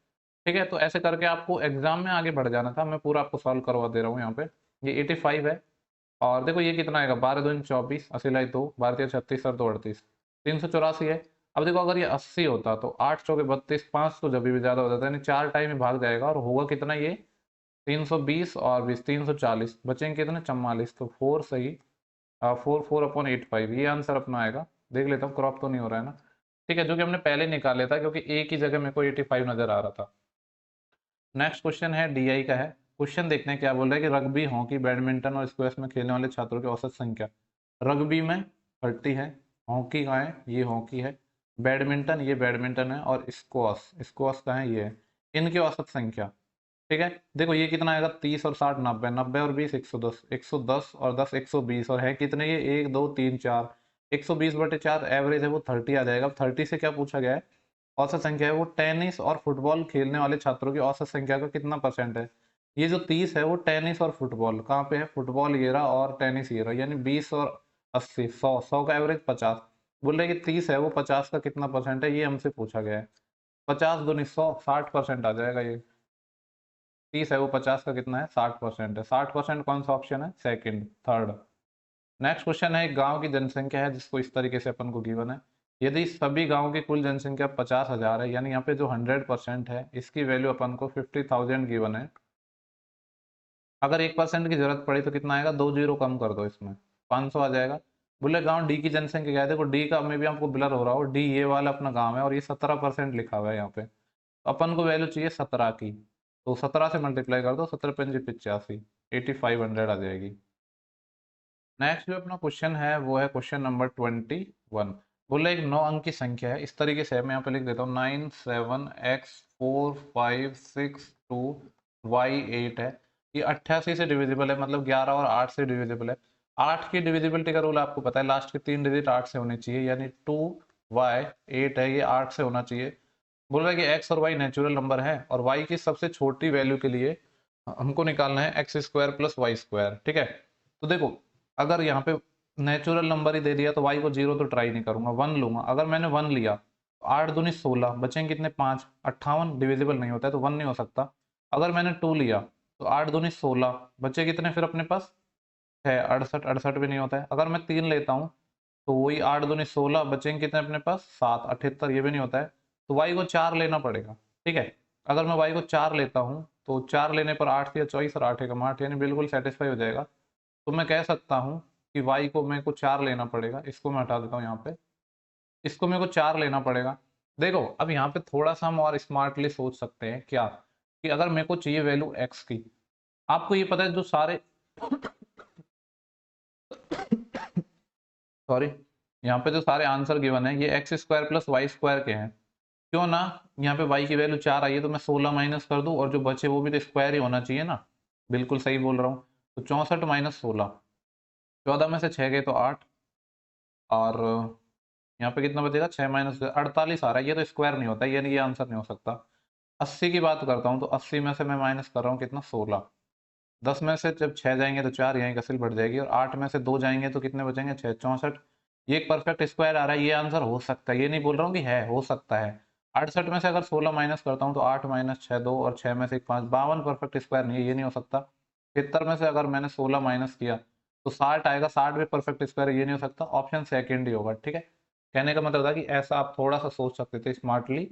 ठीक है। तो ऐसे करके आपको एग्जाम में आगे बढ़ जाना था, मैं पूरा आपको सॉल्व करवा दे रहा हूँ यहाँ पे। ये 85 है, और देखो ये कितना आएगा? 12×2 = 24, 80 × 2 12×3 = 36 और 2 = 38, 384 है। अब देखो अगर ये 80 होता तो 8×4 = 32, 5 तो जब भी ज्यादा हो जाता है, यानी 4 टाइम ही भाग जाएगा, और होगा कितना ये? 320 और 20 340, बचेंगे कितने? 44। तो 4 सही, 4/4/85 ये आंसर अपना आएगा। देख लेता हूँ क्रॉप तो नहीं हो रहा है ना, ठीक है, जो कि हमने पहले निकाले था, क्योंकि एक ही जगह मेरे को 85 नजर आ रहा था। नेक्स्ट क्वेश्चन है डीआई का है। क्वेश्चन देखते हैं क्या बोल रहा है कि रग्बी, हॉकी, बैडमिंटन और स्क्वैश में खेलने वाले छात्रों की औसत संख्या। रग्बी में 30 है, हॉकी का है, ये हॉकी है, बैडमिंटन ये बैडमिंटन है, और स्क्वॉश स्क्वॉश का है, ये है। इनकी औसत संख्या, ठीक है। देखो ये कितना आएगा? 30 और 60 90, 90 और 20 110, 110 और 10 120, और है कितने ये? 1 2 3 4, 120/4 एवरेज है वो 30 आ जाएगा। अब 30 से क्या पूछा गया है? औसत संख्या है वो टेनिस और फुटबॉल खेलने वाले छात्रों की औसत संख्या का कितना परसेंट है। ये जो 30 है वो टेनिस और फुटबॉल कहाँ पे है? फुटबॉल ये रहा और टेनिस ये रहा, यानी 20 और 80, 100, 100 का एवरेज 50। बोल रहे कि 30 है वो 50 का कितना परसेंट है, ये हमसे पूछा गया है। 50 दूनी 100, 60% आ जाएगा ये। 30 है वो 50 का कितना है? 60% है। 60% कौन सा ऑप्शन है? Second, third. नेक्स्ट क्वेश्चन है, एक गांव की जनसंख्या है जिसको इस तरीके से अपन को गिवन है। यदि सभी गांव की कुल जनसंख्या 50,000 है, यानी यहाँ पे जो 100% है इसकी वैल्यू अपन को 50,000 गिवन है। अगर 1% की जरूरत पड़ी तो कितना आएगा? 2 जीरो कम कर दो इसमें, 500 आ जाएगा। बोले गांव डी की जनसंख्या क्या है? देखो डी का में भी आपको ब्लर हो रहा हो, डी ये वाला अपना गांव है, और ये 17% लिखा हुआ है यहाँ पे, तो अपन को वैल्यू चाहिए 17 की। तो 17 से मल्टीप्लाई कर दो, 17×5 = 85, 8500 आ जाएगी। नेक्स्ट जो अपना क्वेश्चन है वो है क्वेश्चन नंबर 21। बोले एक 9 अंक की संख्या है, इस तरीके से है, मैं यहाँ पे लिख देता हूँ 9 7 x 4 5 6 2 y 8 है। ये 88 से डिविजिबल है, मतलब 11 और 8 से डिविजिबल है। 8 की डिविजिबिलिटी का रूल आपको पता है, लास्ट के 3 डिजिट 8 से होने चाहिए, यानी 2y 8 है, ये 8 से होना चाहिए। बोल रहा है कि एक्स और वाई नेचुरल नंबर है और वाई की सबसे छोटी वैल्यू के लिए हमको निकालना है x square plus Y square. ठीक है, तो देखो अगर यहाँ पे नेचुरल नंबर ही दे दिया तो वाई को जीरो तो ट्राई नहीं करूंगा, वन लूंगा। अगर मैंने वन लिया तो 8 दूनी 16, बचेंगे कितने 5, 58 डिविजिबल नहीं होता है तो वन नहीं हो सकता। अगर मैंने 2 लिया तो 8 दूनी 16, बचे कितने फिर अपने पास 6, 68, 68 भी नहीं होता है। अगर मैं 3 लेता हूँ तो वही 8 दूनी 16, बचेंगे कितने अपने पास 7, 78, ये भी नहीं होता है। तो वाई को 4 लेना पड़ेगा। ठीक है, अगर मैं वाई को 4 लेता हूँ तो 4 लेने पर 8 या 24 और 8 एकम 8 यानी बिल्कुल सेटिस्फाई हो जाएगा। तो मैं कह सकता हूँ कि वाई को मेरे को 4 लेना पड़ेगा। इसको मैं हटा देता हूँ यहाँ पे, इसको मेरे को 4 लेना पड़ेगा। देखो अब यहाँ पे थोड़ा सा हम और स्मार्टली सोच सकते हैं क्या, कि अगर मेरे को चाहिए वैल्यू एक्स की, आपको ये पता है जो सारे सॉरी, यहाँ पे जो सारे आंसर गिवन है ये x square plus Y square के हैं। क्यों ना यहाँ पे y की वैल्यू 4 आई है तो मैं 16 माइनस कर दूं और जो बचे वो भी तो स्क्वायर ही होना चाहिए ना। बिल्कुल सही बोल रहा हूँ। तो 64 माइनस 16, 14 में से 6 गए तो 8, और यहाँ पे कितना बचेगा 6 माइनस 48 आ रहा है। ये तो स्क्वायर नहीं होता, यानी ये आंसर नहीं हो सकता। 80 की बात करता हूँ तो 80 में से मैं माइनस कर रहा हूँ कितना 16, 10 में से जब 6 जाएंगे तो 4, यहाँ कसिल बढ़ जाएगी, और 8 में से 2 जाएंगे तो कितने बचेंगे 6, 64। ये एक परफेक्ट स्क्वायर आ रहा है, ये आंसर हो सकता है, ये नहीं बोल रहा हूँ कि है, हो सकता है। 68 में से अगर 16 माइनस करता हूँ तो 8 माइनस 6 2, और 6 में से 1 5, 52 परफेक्ट स्क्वायर नहीं है, ये नहीं हो सकता। 73 में से अगर मैंने 16 माइनस किया तो 60 आएगा, 60 भी परफेक्ट स्क्वायर है, ये नहीं हो सकता। ऑप्शन सेकेंड ही होगा। ठीक है, कहने का मतलब था कि ऐसा आप थोड़ा सा सोच सकते थे स्मार्टली।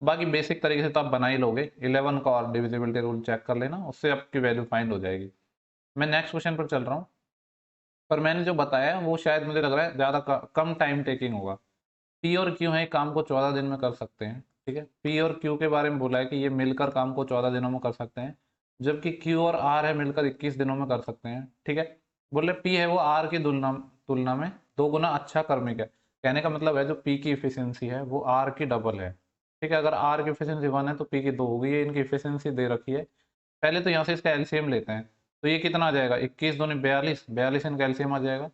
बाकी बेसिक तरीके से तो आप बना ही लोगे। 11 का और डिविजिबिलिटी रूल चेक कर लेना, उससे आपकी वैल्यू फाइंड हो जाएगी। मैं नेक्स्ट क्वेश्चन पर चल रहा हूँ, पर मैंने जो बताया वो शायद मुझे लग रहा है ज़्यादा कम टाइम टेकिंग होगा। पी और क्यू है, काम को 14 दिन में कर सकते हैं। ठीक है, पी और क्यू के बारे में बोला है कि ये मिलकर काम को 14 दिनों में कर सकते हैं, जबकि क्यू और आर है मिलकर 21 दिनों में कर सकते हैं। ठीक है, बोले पी है वो आर की तुलना तुलना में 2 गुना अच्छा कर्मिक है। कहने का मतलब है जो पी की इफिशियंसी है वो आर की डबल है। ठीक है, अगर आर की इफिशियंसी 1 है तो पी की 2 होगी, ये इनकी इफिशियंसी दे रखी है। पहले तो यहाँ से इसका एलसीएम लेते हैं, तो ये कितना आ जाएगा 21 दूनी 42, 42 इनका एलसीएम आ जाएगा,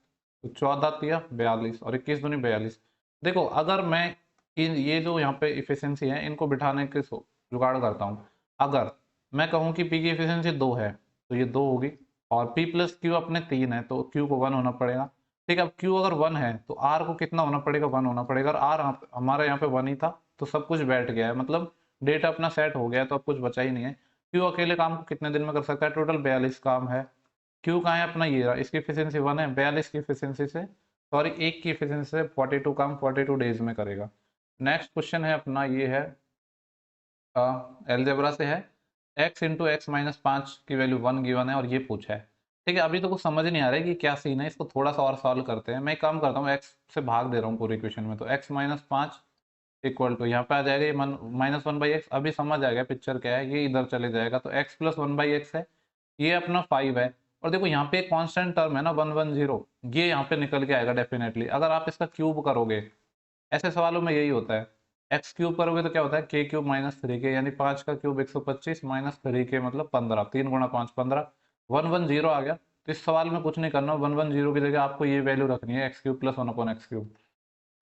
तो 14 तिया 42 और 21 दूनी 42। देखो अगर मैं इन ये जो यहाँ पे इफिशियंसी है इनको बिठाने के जुगाड़ करता हूँ। अगर मैं कहूँ कि पी की इफिशियंसी 2 है तो ये 2 होगी, और पी प्लस क्यू अपने 3 है तो क्यू को 1 होना पड़ेगा। ठीक है, अब क्यू अगर 1 है तो आर को कितना होना पड़ेगा 1 होना पड़ेगा, और आर हमारा यहाँ पे 1 ही था तो सब कुछ बैठ गया है, मतलब डेटा अपना सेट हो गया है, तो अब कुछ बचा ही नहीं है। क्यू अकेले काम को कितने दिन में कर सकता है, टोटल 42 काम है। क्यू कहाँ है अपना, ये रहा, इसकी एफिशिएंसी 1 है, 42 की एफिशिएंसी से, सॉरी एक की एफिशिएंसी से 42 काम 42 डेज में करेगा। नेक्स्ट क्वेश्चन है अपना, ये है एलजेब्रा से है। x इंटू एक्स माइनस 5 की वैल्यू 1 गिवन है और ये पूछा है। ठीक है, अभी तो कुछ समझ नहीं आ रहा है कि क्या सीन है, इसको थोड़ा सा और सॉल्व करते हैं। मैं एक काम करता हूँ, x से भाग दे रहा हूँ पूरी क्वेश्चन में, तो x माइनस 5 इक्वल टू यहाँ पे आ जाएगा ये माइनस 1/x। अभी समझ आ गया पिक्चर क्या है, ये इधर चले जाएगा तो x प्लस 1/x है, ये अपना 5 है। और देखो यहाँ पे एक कांस्टेंट टर्म है ना 110, ये यहाँ पे निकल के आएगा डेफिनेटली। अगर आप इसका क्यूब करोगे, ऐसे सवालों में यही होता है, एक्स क्यूब करोगे तो क्या होता है के क्यूब माइनस 3k, यानी 5 का क्यूब 125 माइनस 3k मतलब 15, 3 गुणा 5 15, 110 आ गया। तो इस सवाल में कुछ नहीं करना, 110 की जगह आपको ये वैल्यू रखनी है x cube plus 1/x cube.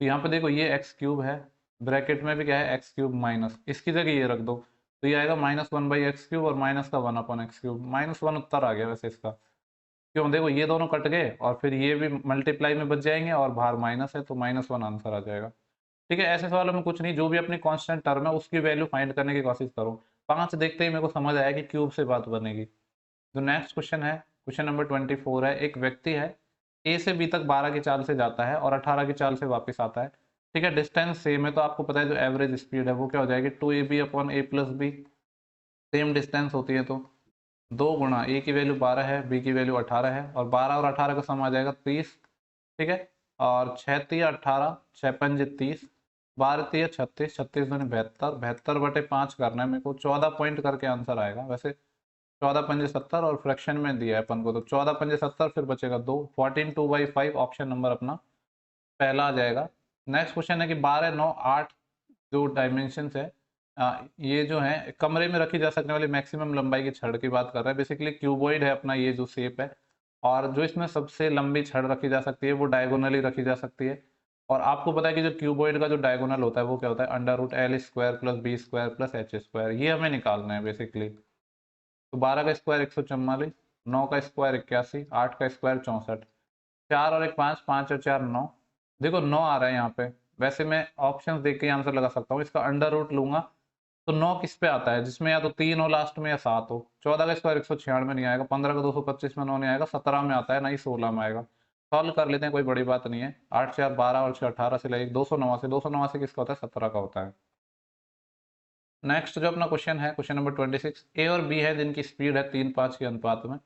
तो यहाँ पे देखो ये एक्स क्यूब है, ब्रैकेट में भी क्या है एक्स क्यूब माइनस, इसकी जगह ये रख दो तो ये आएगा -1/x क्यूब और माइनस का 1/x क्यूब, -1 उत्तर आ गया वैसे इसका। क्यों, देखो ये दोनों कट गए और फिर ये भी मल्टीप्लाई में बच जाएंगे और बाहर माइनस है तो -1 आंसर आ जाएगा। ठीक है, ऐसे सवालों में कुछ नहीं, जो भी अपनी कांस्टेंट टर्म है उसकी वैल्यू फाइंड करने की कोशिश करो। 5 देखते ही मेरे को समझ आया कि क्यूब से बात बनेगी। जो नेक्स्ट क्वेश्चन है, क्वेश्चन नंबर 24 है। एक व्यक्ति है, ए से बी तक 12 की चाल से जाता है और 18 की चाल से वापस आता है। ठीक है, डिस्टेंस सेम है तो आपको पता है जो एवरेज स्पीड है वो क्या हो जाएगी 2ab upon a plus b. Same distance होती है तो 2 गुणा ए की वैल्यू 12 है, बी की वैल्यू 18 है, और 12 और 18 का सम आ जाएगा 30। ठीक है, और 6 तिया 18, 6 पंजे 30, 12 तिया 36, 36 दूनी 72, 72/5 करना है मेरे को, 14 पॉइंट करके आंसर आएगा। वैसे 14 पंजे 70 और फ्रैक्शन में दिया है अपन को, तो 14 पंजे 70, फिर बचेगा 2, 14 2/5 ऑप्शन नंबर अपना पहला आ जाएगा। नेक्स्ट क्वेश्चन है कि 12 9 8 जो डायमेंशन है, ये जो है कमरे में रखी जा सकने वाली मैक्सिमम लंबाई की छड़ की बात कर रहा है। बेसिकली क्यूबॉइड है अपना ये जो शेप है, और जो इसमें सबसे लंबी छड़ रखी जा सकती है वो डायगोनली रखी जा सकती है। और आपको पता है कि जो क्यूबॉइड का जो डायगोनल होता है वो क्या होता है, under root l square plus b square plus h square. ये हमें निकालना है बेसिकली। तो 12 का स्क्वायर 144, 9 का स्क्वायर 81, 8 का स्क्वायर 64, 4 और एक 5, 5 और 4 9। देखो 9 आ रहा है यहाँ पे। वैसे मैं ऑप्शंस देख के आंसर लगा सकता हूँ। इसका अंडर रूट लूंगा तो 9 किस पे आता है, जिसमें या तो 3 हो लास्ट में या 7 हो। 14 का स्क्वायर 196 में नहीं आएगा, 15 का 225 में 9 नहीं आएगा, 17 में आता है ना ही 16 में आएगा। सॉल्व कर लेते हैं, कोई बड़ी बात नहीं है। 8 4 12 और 6 18 से लेकर 289, 289 किसका होता है, 17 का होता है। नेक्स्ट जो अपना क्वेश्चन है, क्वेश्चन नंबर 26, ए और बी है जिनकी स्पीड है 3:5 के अनुपात में।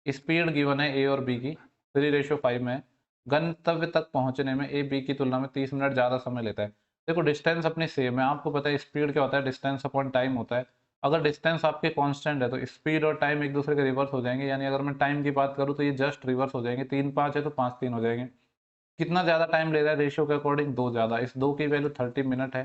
स्पीड गिवन है ए और बी की 3:5 में है। गंतव्य तक पहुंचने में ए बी की तुलना में 30 मिनट ज़्यादा समय लेता है। देखो डिस्टेंस अपनी सेम है, आपको पता है स्पीड क्या होता है, डिस्टेंस अपॉन टाइम होता है। अगर डिस्टेंस आपके कांस्टेंट है तो स्पीड और टाइम एक दूसरे के रिवर्स हो जाएंगे, यानी अगर मैं टाइम की बात करूँ तो ये जस्ट रिवर्स हो जाएंगे। 3:5 है तो 5:3 हो जाएंगे। कितना ज़्यादा टाइम ले रहा है रेशियो के अकॉर्डिंग, 2 ज़्यादा। इस 2 की वैल्यू 30 मिनट है।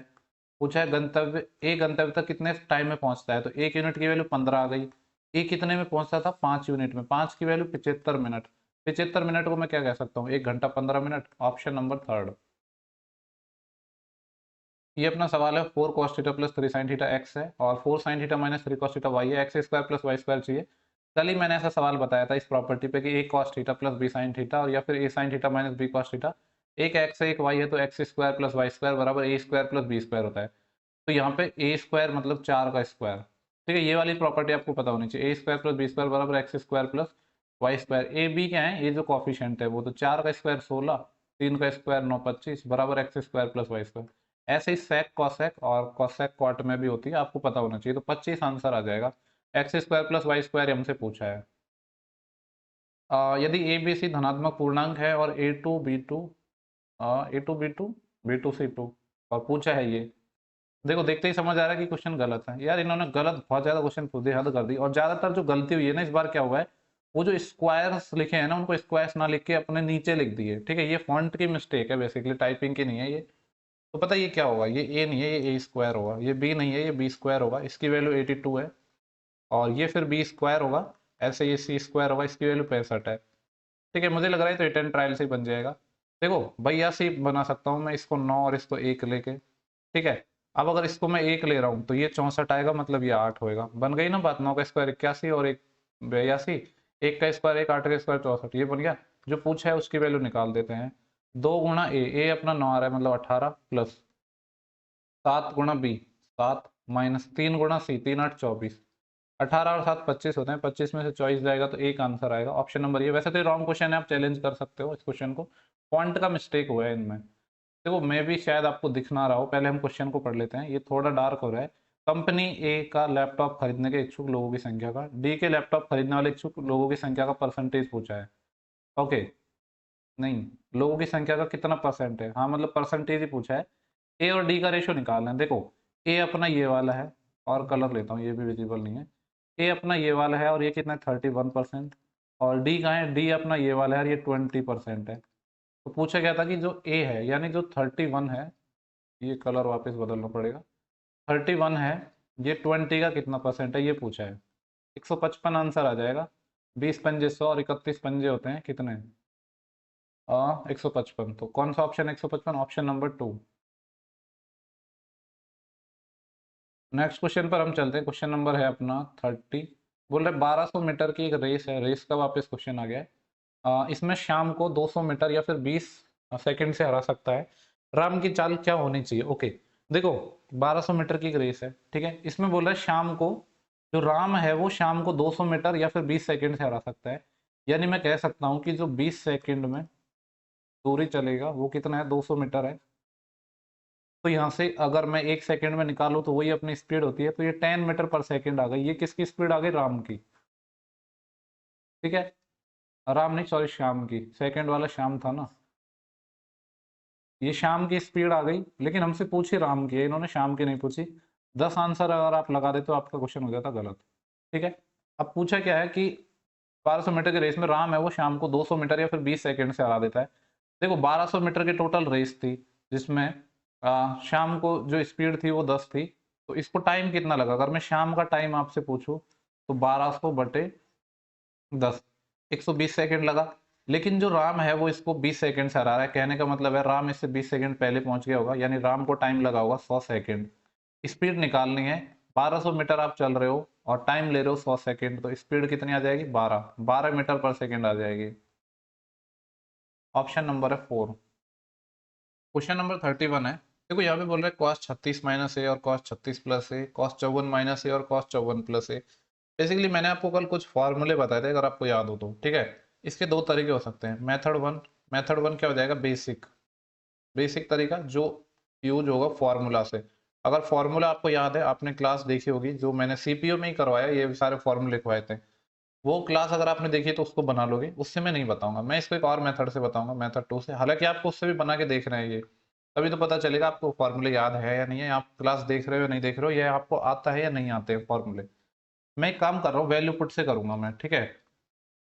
पूछा है गंतव्य ए गंतव्य तक कितने टाइम में पहुंचता है, तो 1 यूनिट की वैल्यू 15 आ गई। ए कितने में पहुंचता था, 5 यूनिट में। 5 की वैल्यू 75 मिनट। 75 मिनट को मैं क्या कह सकता हूँ, 1 घंटा 15 मिनट। Option number third. ये अपना सवाल है 4 cos theta plus 3 sin theta X है, और 4 sin theta minus 3 cos theta Y है। X square plus Y square चाहिए। कल ही मैंने ऐसा सवाल बताया था इस प्रॉपर्टी पे कि a cos theta plus b sin theta, और या फिर a sin theta minus b cos theta. एक एक्स है एक वाई है, तो x square plus Y square बराबर a square plus b square होता है। तो यहाँ पे ए स्क्वायर मतलब 4 का स्क्वायर। ठीक है, ये वाली प्रॉपर्टी आपको पता होनी चाहिए। A square plus b square बराबर x square plus Y square. A b क्या है, ये जो कॉफिशिएंट है वो, तो 4 का स्क्वायर 16, 3 का स्क्वायर 9 25 बराबर x square plus Y square. ऐसे ही सेक कॉसेक और कॉसेक कॉट में भी होती है, आपको पता होना चाहिए। तो 25 आंसर आ जाएगा। X square plus Y square हमसे पूछा है। यदि ए बी सी धनात्मक पूर्णांक है और बी टू सी टू, और पूछा है ये। देखो देखते ही समझ आ रहा है कि क्वेश्चन गलत है यार। इन्होंने गलत बहुत ज्यादा क्वेश्चन पूछ दिए, हद कर दी। और ज्यादातर जो गलती हुई है ना इस बार, क्या हुआ है, वो जो स्क्वायर्स लिखे हैं ना उनको स्क्वायर्स ना लिख के अपने नीचे लिख दिए। ठीक है, ये फॉन्ट की मिस्टेक है बेसिकली, टाइपिंग की नहीं है ये। तो पता है ये क्या होगा, ये ए नहीं है, ये ए स्क्वायर होगा। ये बी नहीं है, ये बी स्क्वायर होगा। इसकी वैल्यू 82 है। और ये फिर बी स्क्वायर होगा। ऐसे ये सी स्क्वायर होगा, इसकी वैल्यू 65 है। ठीक है, मुझे लग रहा है तो रिटर्न ट्रायल से ही बन जाएगा। देखो भैया से बना सकता हूँ मैं इसको 9 और इसको 1 लेके। ठीक है, अब अगर इसको मैं 1 ले रहा हूँ तो ये 64 आएगा, मतलब ये 8 होएगा। बन गई ना बात। 9 का स्क्वायर 81 और 1 82, 1 का स्क्वायर 1, 8 का स्क्वायर 64, ये बन गया। जो पूछा है उसकी वैल्यू निकाल देते हैं। 2 गुणा ए अपना 9 आ रहा है, मतलब 18 प्लस 7 गुणा बी 7 माइनस 3 गुणा सी 3 8 24। 18 और 7 25 होते हैं, 25 में से 24 जाएगा तो एक आंसर आएगा। ऑप्शन नंबर ये। वैसे तो रॉन्ग क्वेश्चन है, आप चैलेंज कर सकते हो इस क्वेश्चन को। फॉन्ट का मिस्टेक हुआ है इनमें। देखो मैं भी शायद आपको दिख ना रहा हो, पहले हम क्वेश्चन को पढ़ लेते हैं। ये थोड़ा डार्क हो रहा है। कंपनी ए का लैपटॉप खरीदने के इच्छुक लोगों की संख्या का डी के लैपटॉप खरीदने वाले इच्छुक लोगों की संख्या का परसेंटेज पूछा है। ओके, नहीं, लोगों की संख्या का कितना परसेंट है, हाँ मतलब परसेंटेज ही पूछा है। ए और डी का रेशियो निकालना है। देखो ए अपना ये वाला है, और कलर लेता हूँ, ये भी विजिबल नहीं है। ए अपना ये वाला है और ये कितना है, 31%। और डी कहाँ है, डी अपना ये वाला है और ये 20% है। तो पूछा गया था कि जो ए है यानी जो 31 है, ये कलर वापस बदलना पड़ेगा। 31 है, ये 20 का कितना परसेंट है ये पूछा है। 155 आंसर आ जाएगा। 20 पंजे 100 और 31 पंजे होते हैं कितने, 155। तो कौन सा option 155, option number 2। Next question पर हम चलते हैं। क्वेश्चन नंबर है अपना 30। बोल रहे 1200 मीटर की एक रेस है। रेस का वापस क्वेश्चन आ गया है। इसमें शाम को 200 मीटर या फिर 20 सेकंड से हरा सकता है। राम की चाल क्या होनी चाहिए। ओके, देखो 1200 मीटर की एक रेस है। ठीक है, इसमें बोल रहा है शाम को जो राम है वो शाम को 200 मीटर या फिर 20 सेकंड से हरा सकता है। यानी मैं कह सकता हूँ कि जो 20 सेकंड में दूरी चलेगा वो कितना है, 200 मीटर है। तो यहाँ से अगर मैं 1 सेकंड में निकालूं तो वही अपनी स्पीड होती है। तो ये 10 मीटर पर सेकंड आ गई। ये किसकी स्पीड आ गई, राम की। ठीक है, राम नहीं सॉरी, श्याम की। सेकंड वाला श्याम था ना। ये शाम की स्पीड आ गई, लेकिन हमसे पूछी राम की है, इन्होंने शाम की नहीं पूछी। 10 आंसर अगर आप लगा देते तो आपका क्वेश्चन हो जाता गलत। ठीक है, अब पूछा क्या है कि 1200 मीटर की रेस में राम है वो शाम को 200 मीटर या फिर 20 सेकंड से हरा देता है। देखो 1200 मीटर की टोटल रेस थी, जिसमें शाम को जो स्पीड थी वो 10 थी। तो इसको टाइम कितना लगा, अगर मैं शाम का टाइम आपसे पूछूं तो 1200 बटे 10, 120 सेकंड लगा। लेकिन जो राम है वो इसको 20 सेकंड से हरा रहा है। कहने का मतलब है राम इससे 20 सेकंड पहले पहुंच गया होगा, यानी राम को टाइम लगा होगा 100 सेकंड। स्पीड निकालनी है, 1200 मीटर आप चल रहे हो और टाइम ले रहे हो 100 सेकंड, तो स्पीड कितनी आ जाएगी? 12 मीटर पर सेकंड आ जाएगी। ऑप्शन नंबर है 4। क्वेश्चन नंबर 31 है। देखो यहाँ पे बोल रहे हैं कॉस 36 माइनस ए और कॉस 36 प्लस ए, कॉस 54 माइनस ए और कॉस 54 प्लस ए। बेसिकली मैंने आपको कल कुछ फॉर्मूले बताए थे, अगर आपको याद हो तो, ठीक है। इसके दो तरीके हो सकते हैं। मेथड वन क्या हो जाएगा? बेसिक। बेसिक तरीका जो यूज होगा फॉर्मूला से। अगर फॉर्मूला आपको याद है, आपने क्लास देखी होगी, जो मैंने सीपीयू में ही करवाया, ये सारे फॉर्मूले लिखवाए थे, वो क्लास अगर आपने देखी तो उसको बना लोगे। उससे मैं नहीं बताऊंगा, मैं इसको एक और मेथड से बताऊंगा, मेथड 2 से। हालांकि आपको उससे भी बना के देख रहे हैं ये, तभी तो पता चलेगा आपको फॉर्मूले याद है या नहीं है, आप क्लास देख रहे हो या नहीं देख रहे हो, या आपको आता है या नहीं आते हैं फॉर्मूले। मैं एक काम कर रहा हूँ, वैल्यू पुट से करूंगा मैं, ठीक है।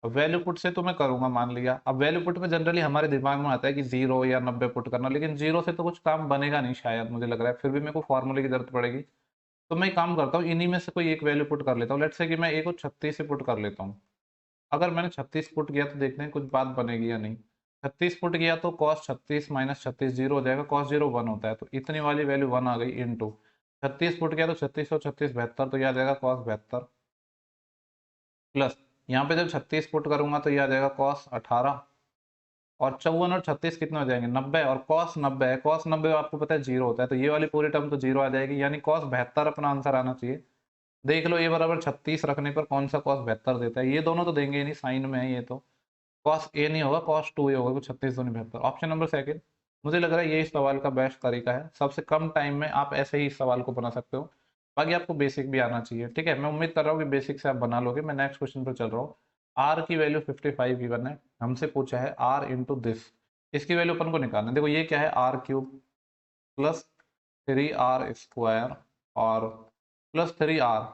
अब वैल्यू पुट से तो मैं करूंगा, मान लिया। अब वैल्यू पुट में जनरली हमारे दिमाग में आता है कि 0 या 90 पुट करना, लेकिन 0 से तो कुछ काम बनेगा नहीं शायद, मुझे लग रहा है। फिर भी मेरे को फॉर्मूले की जरूरत पड़ेगी। तो मैं एक काम करता हूँ, इन्हीं में से कोई एक वैल्यू पुट कर लेता हूँ। लेट्स से कि मैं एक को 36 से पुट कर लेता हूँ। अगर मैंने 36 पुट किया तो देखते हैं कुछ बात बनेगी या नहीं। 36 पुट किया तो कॉस 36 माइनस 36 जीरो हो जाएगा, कॉस जीरो 1 होता है, तो इतनी वाली वैल्यू 1 आ गई। इंटू 36 पुट किया तो 36 और 36 72, तो यह आ जाएगा कॉस 72। प्लस यहाँ पे जब 36 पुट करूंगा तो यह आ जाएगा कॉस 18। और 54 और 36 कितने हो जाएंगे? 90। और कॉस 90 है, कॉस 90 आपको पता है 0 होता है, तो ये वाली पूरी टर्म तो 0 आ जाएगी, यानी कॉस 72 अपना आंसर आना चाहिए। देख लो, ये बराबर 36 रखने पर कौन सा कॉस 72 देता है? ये दोनों तो देंगे ही नहीं, साइन में है ये तो। कॉस ए नहीं होगा, कॉस टू ए होगा, तो 36 दूनी 72। Option number second. मुझे लग रहा है ये इस सवाल का बेस्ट तरीका है। सबसे कम टाइम में आप ऐसे ही इस सवाल को बना सकते हो। बाकी आपको बेसिक भी आना चाहिए, ठीक है। मैं उम्मीद कर रहा हूँ कि बेसिक से आप बना लोगे। मैं नेक्स्ट क्वेश्चन पर चल रहा हूँ। आर की वैल्यू 55 गिवन है, हमसे पूछा है आर इंटू दिस। इसकी वैल्यू अपन को निकालना है। देखो ये क्या है? आर क्यूब प्लस 3r² और प्लस 3r।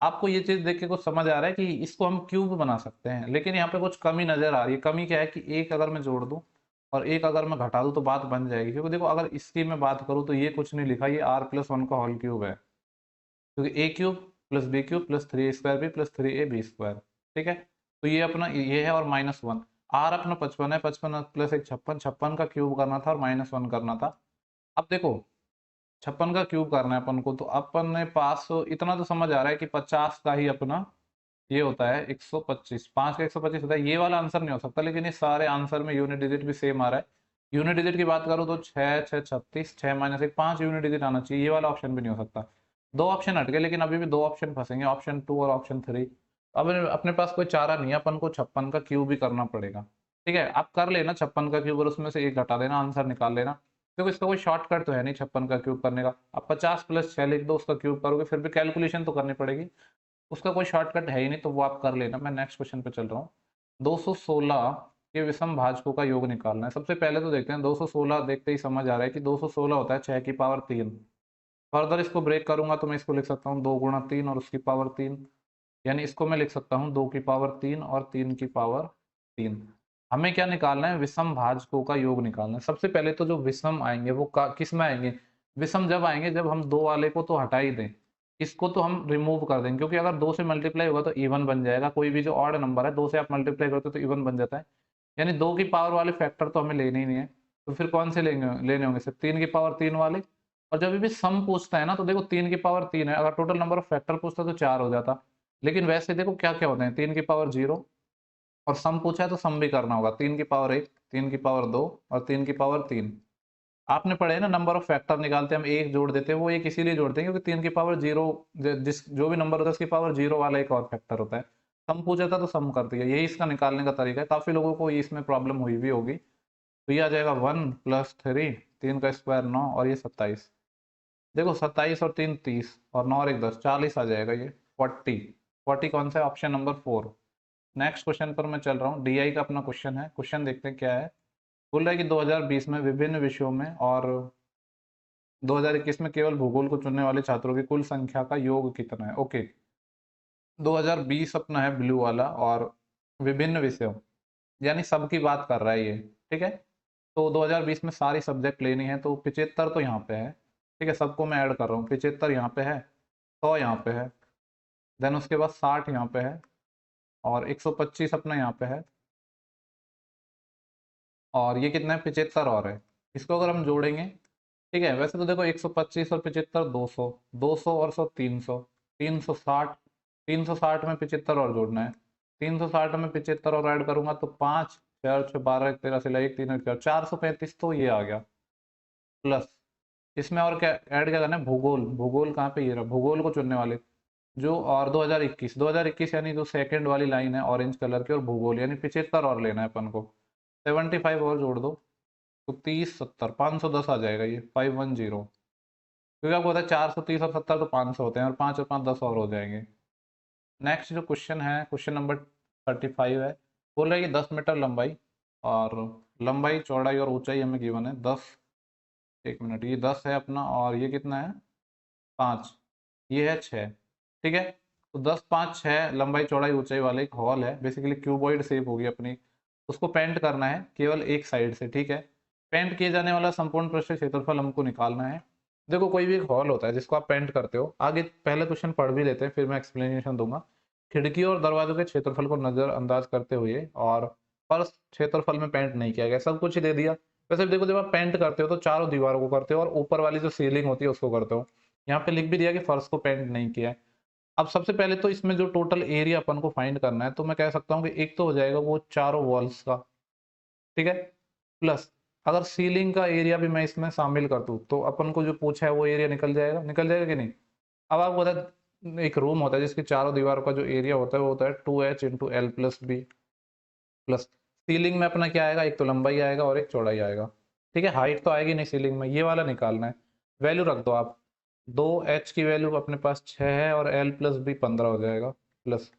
आपको ये चीज देख के कुछ समझ आ रहा है कि इसको हम क्यूब बना सकते हैं, लेकिन यहाँ पे कुछ कमी नजर आ रही है। कमी क्या है कि एक अगर मैं जोड़ दूं और एक अगर मैं घटा दूं तो बात बन जाएगी। क्योंकि देखो, अगर इसकी मैं बात करूं तो ये कुछ नहीं लिखा, ये r+1 का होल क्यूब है। क्योंकि A cube plus B cube plus 3a² plus 3ab², ठीक है। तो ये अपना ये है, और -1। आर अपना 55 है, 55 प्लस एक 56, 56 का क्यूब करना था और -1 करना था। अब देखो, 56 का क्यूब करना है अपन को, तो अपन ने पास इतना तो समझ आ रहा है कि 50 का ही अपना ये होता है 125। 5 का 125 होता है। ये वाला आंसर नहीं हो सकता, लेकिन ये सारे आंसर में यूनिट डिजिट भी सेम आ रहा है। यूनिट डिजिट की बात करूँ तो 6 6 36, 6 माइनस 1 5 यूनिट डिजिट आना चाहिए। ये वाला ऑप्शन भी नहीं हो सकता। दो ऑप्शन हट गए, लेकिन अभी भी दो ऑप्शन फंसेंगे, ऑप्शन 2 और ऑप्शन 3। अब अपने पास कोई चारा नहीं है, अपन को 56 का क्यूब भी करना पड़ेगा। ठीक है, आप कर लेना 56 का क्यूब और उसमें से एक घटा देना, आंसर निकाल लेना। क्योंकि इसका कोई शॉर्टकट तो है नहीं 56 का क्यूब करने का। आप 50 प्लस 6 लिख दो, उसका क्यूब करोगे, फिर भी कैलकुलेशन तो करनी पड़ेगी। उसका कोई शॉर्टकट है ही नहीं, तो वो आप कर लेना। मैं नेक्स्ट क्वेश्चन पे चल रहा हूँ। 216 के विषम भाजकों का योग निकालना है। सबसे पहले तो देखते हैं 216, देखते ही समझ आ रहा है कि 216 होता है 6 की पावर 3। फर्दर इसको ब्रेक करूंगा तो मैं इसको लिख सकता हूँ 2 गुणा 3 और उसकी पावर 3, यानी इसको मैं लिख सकता हूँ 2 की पावर 3 और 3 की पावर 3। हमें क्या निकालना है? विषम भाजकों का योग निकालना है। सबसे पहले तो जो विषम आएंगे वो किस में आएंगे? विषम जब आएंगे जब हम दो वाले को तो हटा ही दें, इसको तो हम रिमूव कर देंगे। क्योंकि अगर 2 से मल्टीप्लाई होगा तो इवन बन जाएगा। कोई भी जो ऑड नंबर है 2 से आप मल्टीप्लाई करते हो तो इवन बन जाता है, यानी 2 की पावर वाले फैक्टर तो हमें लेने ही नहीं है। तो फिर कौन से लेने होंगे? सिर्फ 3 की पावर 3 वाले। और जब भी सम पूछता है ना, तो देखो 3 की पावर 3 है, अगर टोटल नंबर ऑफ फैक्टर पूछता तो 4 हो जाता। लेकिन वैसे देखो क्या क्या होते हैं, 3 की पावर 0, और सम पूछा है तो सम भी करना होगा। 3 की पावर 1, 3 की पावर 2 और 3 की पावर 3। आपने पढ़े ना, नंबर ऑफ फैक्टर निकालते हैं हम एक जोड़ देते हैं, वो एक इसीलिए जोड़ते हैं क्योंकि 3 की पावर 0, जिस जो भी नंबर होता है उसकी पावर 0 वाला एक और फैक्टर होता है। सम पूछा था तो सम कर दिया, यही इसका निकालने का तरीका है। काफी लोगों को इसमें प्रॉब्लम हुई भी होगी। तो ये आ जाएगा 1 प्लस 3, 3 का स्क्वायर 9 और ये 27। देखो 27 और 3 30 और 9 और 1 10, 40 आ जाएगा ये। 40, 40 कौन सा है? Option number 4। नेक्स्ट क्वेश्चन पर मैं चल रहा हूँ। डीआई का अपना क्वेश्चन है। क्वेश्चन देखते हैं क्या है। बोल रहा है कि 2020 में विभिन्न विषयों में और 2021 में केवल भूगोल को चुनने वाले छात्रों की कुल संख्या का योग कितना है? ओके, 2020 अपना है ब्लू वाला, और विभिन्न विषयों यानी सबकी बात कर रहा है ये, ठीक है। तो 2020 में सारी सब्जेक्ट लेनी है, तो 75 तो यहाँ पे है, ठीक है। सबको मैं ऐड कर रहा हूँ, 75 यहाँ पे है, 100 यहाँ पे है, देन उसके बाद 60 यहाँ पे है, और 125 अपना यहाँ पे है, और ये कितना है 75 और है, इसको अगर हम जोड़ेंगे, ठीक है, वैसे तो देखो 125 और 75 200, 200 और 100 300, 360, 360 में 75 और जोड़ना है, 360 में 75 और ऐड करूंगा तो 5 4 6 12 1 13 सिला 1 3 1 435, तो ये आ गया प्लस। इसमें और क्या ऐड क्या करना है, भूगोल, भूगोल कहाँ पे, ये रहा, भूगोल को चुनने वाले जो, और 2021 यानी जो सेकंड वाली लाइन है ऑरेंज कलर की, और भूगोल यानी 75 और लेना है अपन को, 75 और जोड़ दो तो 30 70 510 आ जाएगा, ये 510, क्योंकि आपको पता है 430 और 70 तो 500 होते हैं, और 5 और 5 10 और हो जाएंगे। नेक्स्ट जो क्वेश्चन है, क्वेश्चन नंबर 35 है, बोल रहा है कि 10 मीटर लंबाई, और लंबाई चौड़ाई और ऊंचाई हमें गिवन है 10, एक मिनट, ये 10 है अपना, और ये कितना है 5, ये है 6, ठीक है। तो 10 5 6 लंबाई चौड़ाई ऊंचाई वाला एक हॉल है, बेसिकली क्यूबॉइड शेप होगी अपनी, उसको पेंट करना है केवल एक साइड से, ठीक है। पेंट किए जाने वाला संपूर्ण पृष्ठ क्षेत्रफल हमको निकालना है। देखो कोई भी एक हॉल होता है जिसको आप पेंट करते हो, आगे पहले क्वेश्चन पढ़ भी लेते हैं फिर मैं एक्सप्लेनेशन दूंगा। खिड़कियों और दरवाजों के क्षेत्रफल को नजरअंदाज करते हुए और फर्श क्षेत्रफल में पेंट नहीं किया गया, सब कुछ ही दे दिया। वैसे देखो जब आप पेंट करते हो तो चारों दीवारों को करते हो और ऊपर वाली जो सीलिंग होती है उसको करते हो। यहाँ पे लिख भी दिया कि फर्श को पेंट नहीं किया है। अब सबसे पहले तो इसमें जो टोटल एरिया अपन को फाइंड करना है, तो मैं कह सकता हूँ कि एक तो हो जाएगा वो चारों वॉल्स का, ठीक है, प्लस अगर सीलिंग का एरिया भी मैं इसमें शामिल कर दूं तो अपन को जो पूछा है वो एरिया निकल जाएगा कि नहीं। अब आपको पता है एक रूम होता है जिसकी चारों दीवारों का जो एरिया होता है वो होता है 2h into l plus b, plus ceiling में अपना क्या आएगा, एक तो लंबाई आएगा और एक चौड़ाई आएगा, ठीक है। हाइट तो आएगी नहीं सीलिंग में, ये वाला निकालना है। वैल्यू रख दो आप, 2h की वैल्यू अपने पास 6 है और एल प्लस बी 15 हो जाएगा, प्लस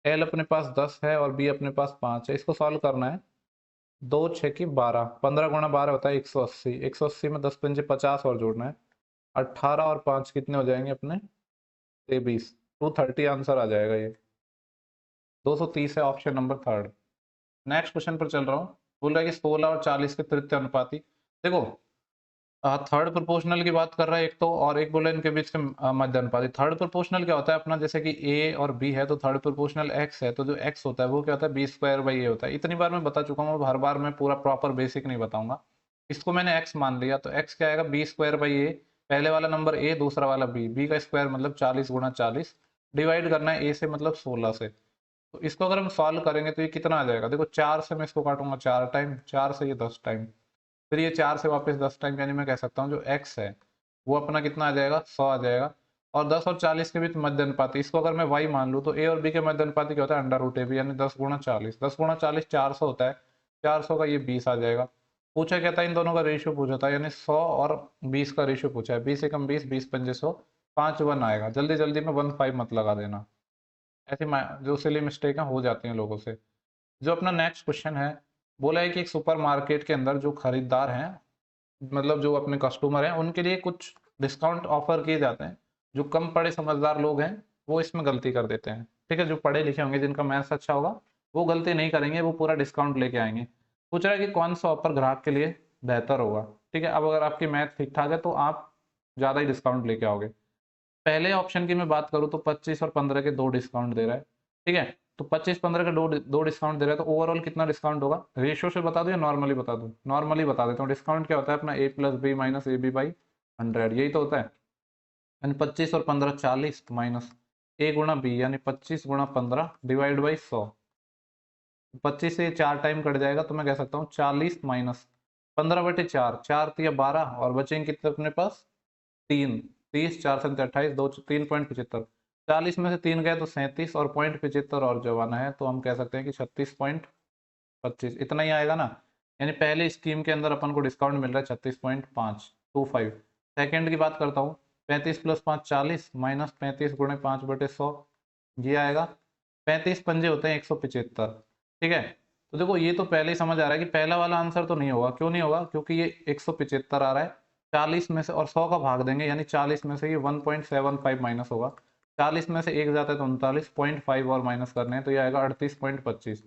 एल अपने पास 10 है और बी अपने पास 5 है, इसको सॉल्व करना है। 2 6 की 12, 15 गुणा 12 होता है 180, 180 में 10 पंजे 50 और जोड़ना है, 18 और 5 कितने हो जाएंगे अपने 23, 230 आंसर आ जाएगा ये, 230 है option number third. Next question पर चल रहा हूँ, बोल रहा है कि 16 और 40 के तृतीय अनुपाती। देखो थर्ड प्रोपोर्शनल की बात कर रहा है एक तो, और एक बोला इनके बीच के मध्य अनुपाती। थर्ड प्रोपोर्शनल क्या होता है अपना, जैसे कि ए और बी है तो थर्ड प्रोपोर्शनल एक्स है, तो जो एक्स होता है वो क्या होता है बी स्क्वायर बाई ए होता है। इतनी बार मैं बता चुका हूँ, अब हर बार मैं पूरा प्रॉपर बेसिक नहीं बताऊंगा। इसको मैंने एक्स मान लिया तो एक्स क्या आएगा बी स्क्वायर बाई ए, पहले वाला नंबर ए दूसरा वाला बी, बी का स्क्वायर मतलब 40 गुणा 40, डिवाइड करना है ए से मतलब 16 से। तो इसको अगर हम सॉल्व करेंगे तो ये कितना आ जाएगा, देखो 4 से मैं इसको काटूंगा 4 टाइम, 4 से ये 10 टाइम, फिर ये 4 से वापस 10 टाइम, यानी मैं कह सकता हूँ जो x है वो अपना कितना आ जाएगा 100 आ जाएगा। और 10 और 40 के बीच मध्य अनुपाती, इसको अगर मैं y मान लूँ तो a और b के मध्य अनुपाती क्या होता है अंडर रूट ए बी, यानी 10 गुणा 40, 10 गुणा 40 400 होता है, 400 का ये 20 आ जाएगा। पूछा क्या था, इन दोनों का रेशियो पूछा था, यानी 100 और 20 का रेशियो पूछा है, 20 एकम 20, 20 पंजे 100, 5 1 आएगा। जल्दी जल्दी में 1 5 मत लगा देना, ऐसी जो सिली मिस्टेक हो जाती हैं लोगों से। जो अपना नेक्स्ट क्वेश्चन है, बोला है कि एक सुपरमार्केट के अंदर जो खरीदार हैं, मतलब जो अपने कस्टमर हैं, उनके लिए कुछ डिस्काउंट ऑफर किए जाते हैं। जो कम पढ़े समझदार लोग हैं वो इसमें गलती कर देते हैं, ठीक है। जो पढ़े लिखे होंगे जिनका मैथ्स अच्छा होगा वो गलती नहीं करेंगे, वो पूरा डिस्काउंट लेके आएंगे। पूछ रहा है कि कौन सा ऑफर ग्राहक के लिए बेहतर होगा, ठीक है। अब अगर आपकी मैथ ठीक ठाक है तो आप ज़्यादा ही डिस्काउंट लेके आओगे। पहले ऑप्शन की मैं बात करूँ तो 25 और 15 के दो डिस्काउंट दे रहा है, ठीक है। तो 25 15 के दो डिस्काउंट दे रहा है, तो ओवरऑल कितना डिस्काउंट होगा, रेशियो से बता दूं या नॉर्मली बता दूं, नॉर्मली बता देता हूँ। डिस्काउंट क्या होता है अपना A plus B minus A B by 100, यही तो होता है। यानी 25 और 15 40 माइनस ए गुणा बी, यानी 25 गुणा 15 डिवाइड बाई 100, 25 से 4 टाइम कट जाएगा तो मैं कह सकता हूँ 40 माइनस 15/4, 4 × 12 और बचेंगे कितने अपने पास 3, 30 4 7 28 2 3.75, 40 में से 3 गए तो 37 और 0.75 और जब आना है तो हम कह सकते हैं कि 36.25, इतना ही आएगा ना। यानी पहले स्कीम के अंदर अपन को डिस्काउंट मिल रहा है 36.525। सेकेंड की बात करता हूँ, 35 + 5 40 माइनस 35 × 5/100, ये आएगा। 35 पंजे होते हैं 175, ठीक है। तो देखो ये तो पहले ही समझ आ रहा है कि पहला वाला आंसर तो नहीं होगा, क्यों नहीं होगा, क्योंकि ये 175 आ रहा है, 40 में से और 100 का भाग देंगे, यानी 40 में से ये 1.75 माइनस होगा, 40 में से 1 जाता है तो 39.5 और माइनस करने हैं तो ये आएगा 38.25।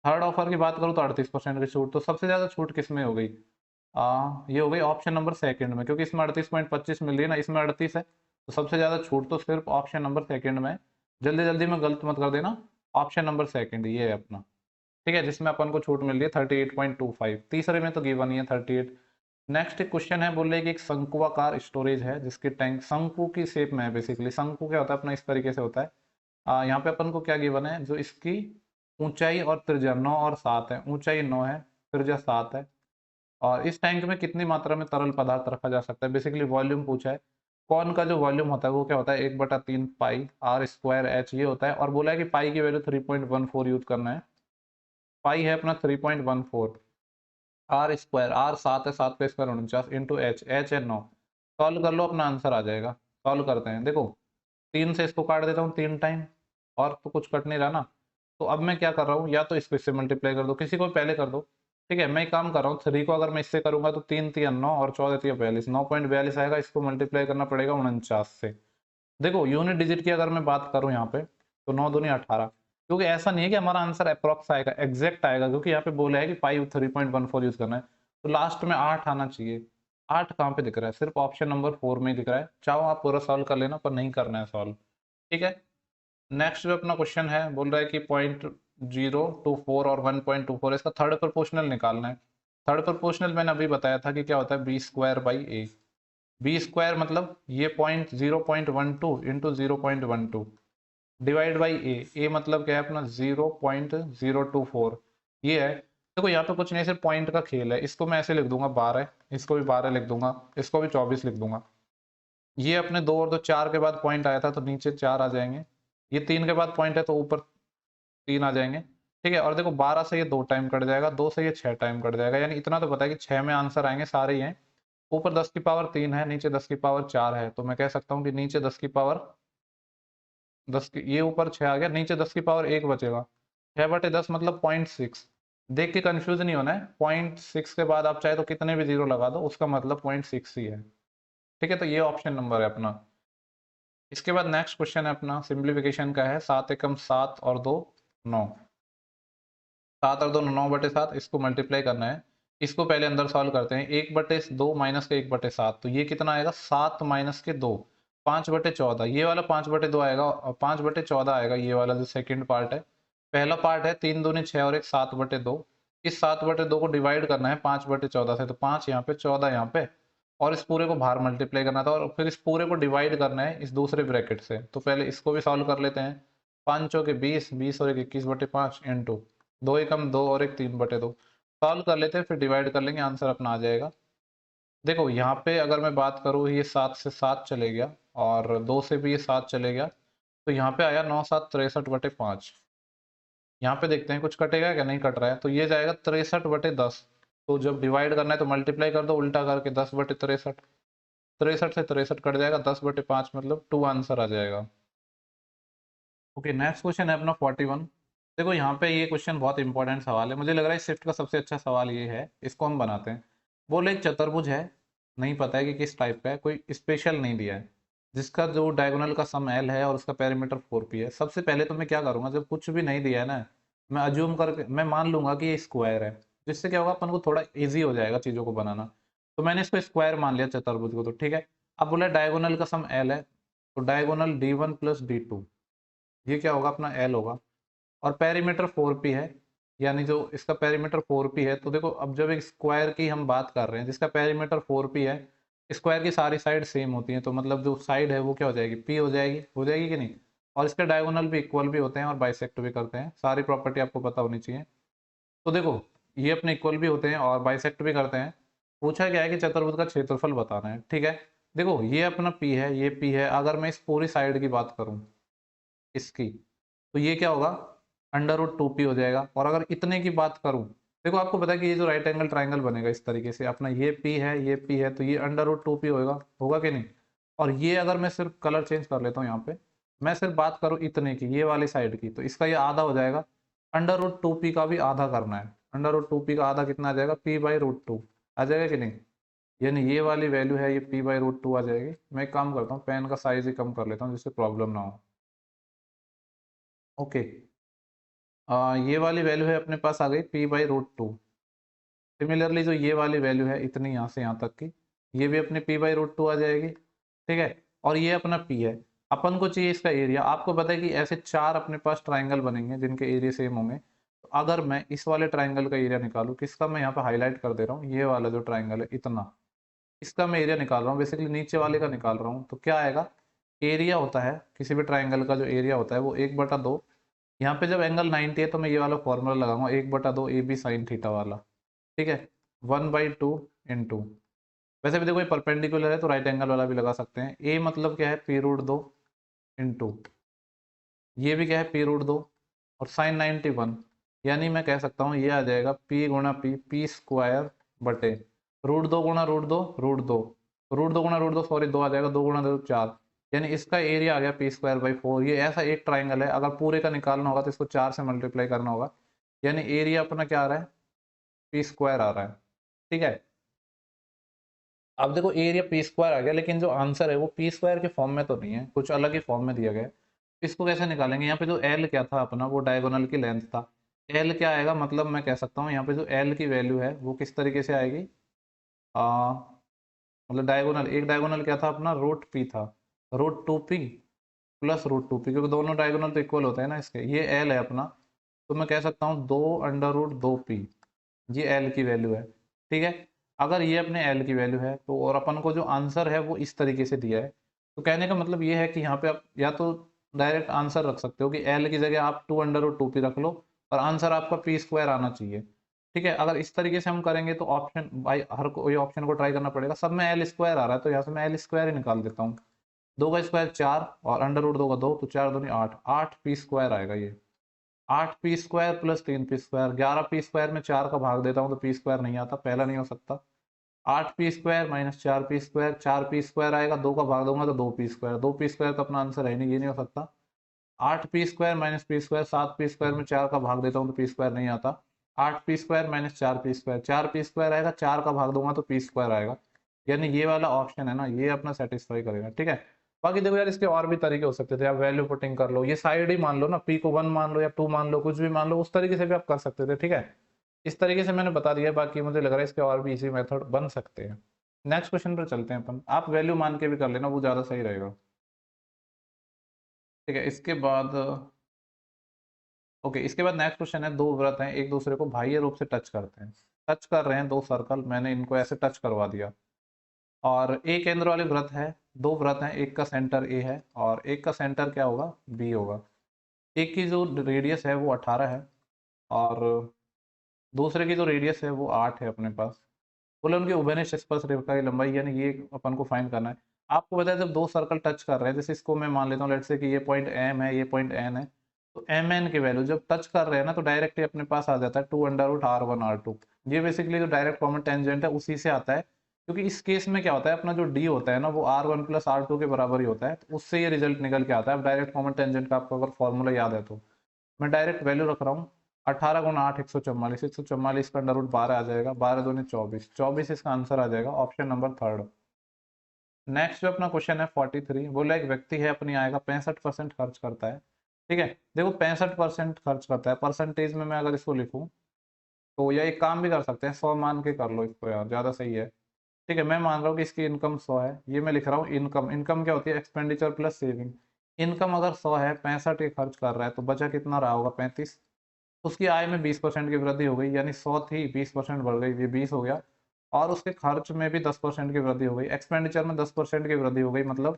थर्ड ऑफर की बात करूँ तो 38% की छूट, तो सबसे ज़्यादा छूट किस में हो गई, ये हो गई ऑप्शन नंबर सेकंड में, क्योंकि इसमें 38.25 मिल रही है ना, इसमें 38 है, तो सबसे ज़्यादा छूट तो सिर्फ ऑप्शन नंबर सेकंड में है। जल्दी जल्दी में गलत मत कर देना, ऑप्शन नंबर सेकंड ये है अपना। ठीक है, जिसमें अपन को छूट मिल रही है 38.25। तीसरे में तो गिवन ही है 38। नेक्स्ट एक क्वेश्चन है, बोल रहे कि एक शंकुआकार स्टोरेज है जिसकी टैंक शंकु की शेप में है। बेसिकली शंकु क्या होता है अपना, इस तरीके से होता है। यहाँ पे अपन को क्या गिवन है, जो इसकी ऊंचाई और त्रिज्या 9 और 7 है, ऊंचाई 9 है, त्रिज्या 7 है। और इस टैंक में कितनी मात्रा में तरल पदार्थ रखा जा सकता है, बेसिकली वॉल्यूम पूछा है। कौन का जो वॉल्यूम होता है वो क्या होता है, 1/3 पाई आर स्क्वायर एच ये होता है। और बोला है कि पाई की वैल्यू 3.14 यूज करना है। पाई है अपना 3.14, आर स्क्वायर, आर 7 है, 7 पे स्क्वायर 49 इंटू एच, एच है 9। सॉल्व कर लो, अपना आंसर आ जाएगा। सॉल्व करते हैं, देखो 3 से इसको काट देता हूँ 3 टाइम, और तो कुछ कट नहीं रहा ना। तो अब मैं क्या कर रहा हूँ, या तो इसको इससे मल्टीप्लाई कर दो, किसी को पहले कर दो। ठीक है, मैं एक काम कर रहा हूँ, 3 को अगर मैं इससे करूंगा तो 3 3 9 और 14 3 42, 9.42 आएगा। इसको मल्टीप्लाई करना पड़ेगा 49 से। देखो यूनिट डिजिट की अगर मैं बात करूं यहाँ पे, तो 9 दूनी 18। क्योंकि ऐसा नहीं है कि हमारा आंसर अप्रोक्स आएगा, एग्जैक्ट आएगा, क्योंकि यहाँ पे बोला है कि 3.14 यूज करना है। तो लास्ट में 8 आना चाहिए। 8 कहाँ पे दिख रहा है, सिर्फ ऑप्शन नंबर 4 में ही दिख रहा है। चाहो आप पूरा सॉल्व कर लेना, पर नहीं करना है सॉल्व। ठीक है, नेक्स्ट जो अपना क्वेश्चन है, बोल रहा है कि 0.024 और 1.24, इसका थर्ड प्रोपोर्शनल निकालना है। थर्ड प्रोपोर्शनल मैंने अभी बताया था कि क्या होता है, b square by a. B square मतलब ये 0.12 इंटू 0.12 डिवाइड बाई ए मतलब क्या है अपना 0.024 ये है। देखो यहाँ पे कुछ नहीं, सिर्फ पॉइंट का खेल है। इसको मैं ऐसे लिख दूंगा 12, इसको भी 12 लिख दूंगा, इसको भी 24 लिख दूंगा। ये अपने 2 और 2 4 के बाद पॉइंट आया था तो नीचे 4 आ जाएंगे। ये 3 के बाद पॉइंट है तो ऊपर 3 आ जाएंगे। ठीक है, और देखो 12 से ये 2 टाइम कट जाएगा, 2 से ये 6 टाइम कट जाएगा, यानी इतना तो पता है कि 6 में आंसर आएंगे सारे ही हैं। ऊपर 10 की पावर 3 है, नीचे 10 की पावर 4 है, तो मैं कह सकता हूँ कि नीचे 10 की पावर 10 की, ये ऊपर 6 आ गया, नीचे 10 की पावर 1 बचेगा। 6/10 मतलब 0.6। देख के कंफ्यूज नहीं होना है, 0.6 के बाद आप चाहे तो कितने भी जीरो लगा दो, उसका मतलब 0.6 ही है। ठीक है, तो ये ऑप्शन नंबर है अपना। इसके बाद नेक्स्ट क्वेश्चन है अपना सिंप्लीफिकेशन का है, 7 एकम 7 और 2 9। 7 और 2 9/7, इसको मल्टीप्लाई करना है। इसको पहले अंदर सॉल्व करते हैं, 1/2 माइनस के 1/7, तो ये कितना आएगा 7 माइनस के 2, 5/14। ये वाला 5/2 आएगा और 5/14 आएगा ये वाला जो सेकंड पार्ट है। पहला पार्ट है 3 दूनी 6 और एक 7/2। इस 7/2 को डिवाइड करना है 5/14 से, तो 5 यहाँ पे 14 यहाँ पे, और इस पूरे को बाहर मल्टीप्लाई करना था, और फिर इस पूरे को डिवाइड करना है इस दूसरे ब्रैकेट से। तो पहले इसको भी सॉल्व कर लेते हैं। 5 चौके 20, 20 और एक 21/5 इंटू 2 एकम 2 और एक 3/2। सॉल्व कर लेते हैं, फिर डिवाइड कर लेंगे, आंसर अपना आ जाएगा। देखो यहाँ पे अगर मैं बात करूँ, ये 7 से 7 चले गया, और 2 से भी ये 7 चले गया, तो यहाँ पे आया 9 7 63/5। यहाँ पे देखते हैं कुछ कटेगा क्या, नहीं कट रहा है, तो ये जाएगा 63/10। तो जब डिवाइड करना है तो मल्टीप्लाई कर दो उल्टा करके, 10/63। 63 से 63 कट जाएगा, 10/5 मतलब 2 आंसर आ जाएगा। ओके, नेक्स्ट क्वेश्चन है अपना 41। देखो यहाँ पे ये क्वेश्चन बहुत इंपॉर्टेंट सवाल है, मुझे लग रहा है इस शिफ्ट का सबसे अच्छा सवाल ये है, इसको हम बनाते हैं। बोले एक चतुर्भुज है, नहीं पता है कि किस टाइप का है, कोई स्पेशल नहीं दिया है, जिसका जो डायगोनल का सम एल है और उसका पेरीमीटर 4p है। सबसे पहले तो मैं क्या करूंगा, जब कुछ भी नहीं दिया है ना, मैं अज्यूम करके मैं मान लूंगा कि ये स्क्वायर है, जिससे क्या होगा अपन को थोड़ा ईजी हो जाएगा चीज़ों को बनाना। तो मैंने इसको स्क्वायर मान लिया चतुर्भुज को, तो ठीक है। अब बोला डायगोनल का सम एल है, तो डायगोनल d1 प्लस d2, ये क्या होगा अपना एल होगा। और पेरीमीटर 4p है, यानी जो इसका पेरीमीटर 4p है, तो देखो अब जब एक स्क्वायर की हम बात कर रहे हैं जिसका पेरीमीटर 4p है, स्क्वायर की सारी साइड सेम होती हैं, तो मतलब जो साइड है वो क्या हो जाएगी, p हो जाएगी कि नहीं। और इसके डायगोनल भी इक्वल भी होते हैं और बाइसेक्ट भी करते हैं, सारी प्रॉपर्टी आपको पता होनी चाहिए। तो देखो ये अपने इक्वल भी होते हैं और बाइसेक्ट भी करते हैं। पूछा गया है कि चतुर्भुज का क्षेत्रफल बताना है, ठीक है। देखो ये अपना p है, ये p है, अगर मैं इस पूरी साइड की बात करूं इसकी, तो ये क्या होगा, √2p हो जाएगा। और अगर इतने की बात करूं, देखो आपको पता है कि ये जो राइट एंगल ट्राइंगल बनेगा इस तरीके से, अपना ये p है, ये p है, तो ये √2p होगा, होगा कि नहीं। और ये अगर मैं सिर्फ कलर चेंज कर लेता हूँ यहाँ पे, मैं सिर्फ बात करूँ इतने की, ये वाली साइड की, तो इसका ये आधा हो जाएगा। √2p का भी आधा करना है, √2p का आधा कितना आ जाएगा, p/√2 आ जाएगा कि नहीं। यानी ये वाली वैल्यू है, ये p/√2 आ जाएगी। मैं एक काम करता हूँ, पेन का साइज ही कम कर लेता हूँ जिससे प्रॉब्लम ना हो। ओके, ये वाली वैल्यू है अपने पास आ गई p/√2। सिमिलरली जो ये वाली वैल्यू है इतनी यहाँ से यहाँ तक की, ये भी अपने p/√2 आ जाएगी, ठीक है। और ये अपना p है, अपन को चाहिए इसका एरिया। आपको पता है कि ऐसे 4 अपने पास ट्राइंगल बनेंगे जिनके एरिया सेम होंगे, तो अगर मैं इस वाले ट्राइंगल का एरिया निकालूं, किसका मैं यहाँ पे हाईलाइट कर दे रहा हूँ, ये वाला जो ट्राइंगल है इतना, इसका मैं एरिया निकाल रहा हूँ, बेसिकली नीचे वाले का निकाल रहा हूँ। तो क्या आएगा, एरिया होता है किसी भी ट्राइंगल का, जो एरिया होता है वो 1/2, यहाँ पे जब एंगल 90 है तो मैं ये वाला फॉर्मूला लगाऊंगा 1/2 ए बी साइन थीटा वाला, ठीक है, 1/2 इंटू, वैसे भी देखो ये परपेंडिकुलर है तो राइट एंगल वाला भी लगा सकते हैं। ए मतलब क्या है, p√2 इंटू, ये भी क्या है, p√2, और साइन 91, यानी मैं कह सकता हूँ ये आ जाएगा p गुणा p, p स्क्वायर बटे √2 गुणा √2, √2, √2 गुणा √2, सॉरी 2 आ जाएगा, 2 गुणा 2 4, यानी इसका एरिया आ गया p²/4। ये ऐसा एक ट्राइंगल है, अगर पूरे का निकालना होगा तो इसको 4 से मल्टीप्लाई करना होगा, यानी एरिया अपना क्या आ रहा है, p² आ रहा है, ठीक है। अब देखो एरिया p² आ गया, लेकिन जो आंसर है वो p² के फॉर्म में तो नहीं है, कुछ अलग ही फॉर्म में दिया गया है। इसको कैसे निकालेंगे, यहाँ पे जो l क्या था अपना, वो डायगोनल की लेंथ था, l क्या आएगा, मतलब मैं कह सकता हूँ यहाँ पे जो l की वैल्यू है वो किस तरीके से आएगी, आ, मतलब डायगोनल, एक डायगोनल क्या था अपना, √p था, √2p प्लस √2p, क्योंकि दोनों डायगोनल तो इक्वल होता है ना इसके, ये l है अपना, तो मैं कह सकता हूँ 2√2p, ये एल की वैल्यू है, ठीक है। अगर ये अपने एल की वैल्यू है तो, और अपन को जो आंसर है वो इस तरीके से दिया है, तो कहने का मतलब ये है कि यहाँ पे आप या तो डायरेक्ट आंसर रख सकते हो कि एल की जगह आप 2√2p रख लो और आंसर आपका p² आना चाहिए, ठीक है। अगर इस तरीके से हम करेंगे तो ऑप्शन भाई हर कोई ऑप्शन को ट्राई करना पड़ेगा, सब में l² आ रहा है तो यहाँ से मैं l² ही निकाल देता हूँ। 2 का स्क्वायर 4 और √2 का 2, तो 4 दूनी 8, 8p² आएगा ये, 8p² प्लस 3p², 11p² में 4 का भाग देता हूँ तो p² नहीं आता, पहला नहीं हो सकता। 8p² माइनस 4p², 4p² आएगा, 2 का भाग दूंगा तो 2p², 2p² तो अपना आंसर है नहीं, ये नहीं हो सकता। 8p² माइनस p², 7p² में 4 का भाग देता हूँ तो p² नहीं आता। 8p² माइनस 4p², 4p² आएगा, 4 का भाग दूंगा तो p² आएगा, यानी ये वाला ऑप्शन है ना, ये अपना सेटिस्फाई करेगा, ठीक है। बाकी देखो यार इसके और भी तरीके हो सकते थे, आप वैल्यू पुटिंग कर लो, ये साइड ही मान लो ना, p को 1 मान लो या 2 मान लो, कुछ भी मान लो, उस तरीके से भी आप कर सकते थे, ठीक है। इस तरीके से मैंने बता दिया, बाकी मुझे लग रहा है इसके और भी इजी मेथड बन सकते हैं। नेक्स्ट क्वेश्चन पर चलते हैं अपन, आप वैल्यू मान के भी कर लेना, वो ज़्यादा सही रहेगा, ठीक है। इसके बाद ओके, इसके बाद नेक्स्ट क्वेश्चन है, दो व्रत हैं एक दूसरे को बाह्य रूप से टच करते हैं, टच कर रहे हैं दो सर्कल, मैंने इनको ऐसे टच करवा दिया, और ए केंद्र वाले व्रत है, दो व्रत हैं, एक का सेंटर ए है और एक का सेंटर क्या होगा, बी होगा। एक की जो रेडियस है वो 18 है और दूसरे की जो रेडियस है वो 8 है अपने पास। बोले उनकी उभयनिष्ठ स्पर्श रेखा की लंबाई, यानी ये अपन को फाइंड करना है। आपको बताया जब दो सर्कल टच कर रहे हैं, जैसे इसको मैं मान लेता हूँ लेट से कि ये पॉइंट एम है, ये पॉइंट एन है, तो एम एन की वैल्यू जब टच कर रहे हैं ना तो डायरेक्ट अपने पास आ जाता है 2√R1R2। ये बेसिकली जो डायरेक्ट कॉमन टेंजेंट है उसी से आता है, क्योंकि इस केस में क्या होता है, अपना जो डी होता है ना वो R1 प्लस R2 के बराबर ही होता है, तो उससे ये रिजल्ट निकल के आता है। अब डायरेक्ट कॉमन टेंजेंट का आपको अगर फॉर्मूला याद है तो मैं डायरेक्ट वैल्यू रख रहा हूँ, 18 × 8 144, 144 का √12 आ जाएगा, 12 दूनी 24, 24 इसका आंसर आ जाएगा, ऑप्शन नंबर थर्ड। नेक्स्ट जो अपना क्वेश्चन है 43, बोला एक व्यक्ति है अपनी आय का 65% खर्च करता है, ठीक है। देखो 65% खर्च करता है, परसेंटेज में मैं अगर इसको लिखूं तो, या एक काम भी कर सकते हैं, 100 मान के कर लो इसको यार, ज़्यादा सही है, ठीक है। मैं मान रहा हूँ कि इसकी इनकम 100 है, ये मैं लिख रहा हूँ इनकम, इनकम क्या होती है, एक्सपेंडिचर प्लस सेविंग। इनकम अगर 100 है, 65 ये खर्च कर रहा है, तो बचा कितना रहा होगा, 35। उसकी आय में 20% की वृद्धि हो गई, यानी 100 थी 20% बढ़ गई, ये 20 हो गया। और उसके खर्च में भी 10% की वृद्धि हो गई, एक्सपेंडिचर में 10% की वृद्धि हो गई, मतलब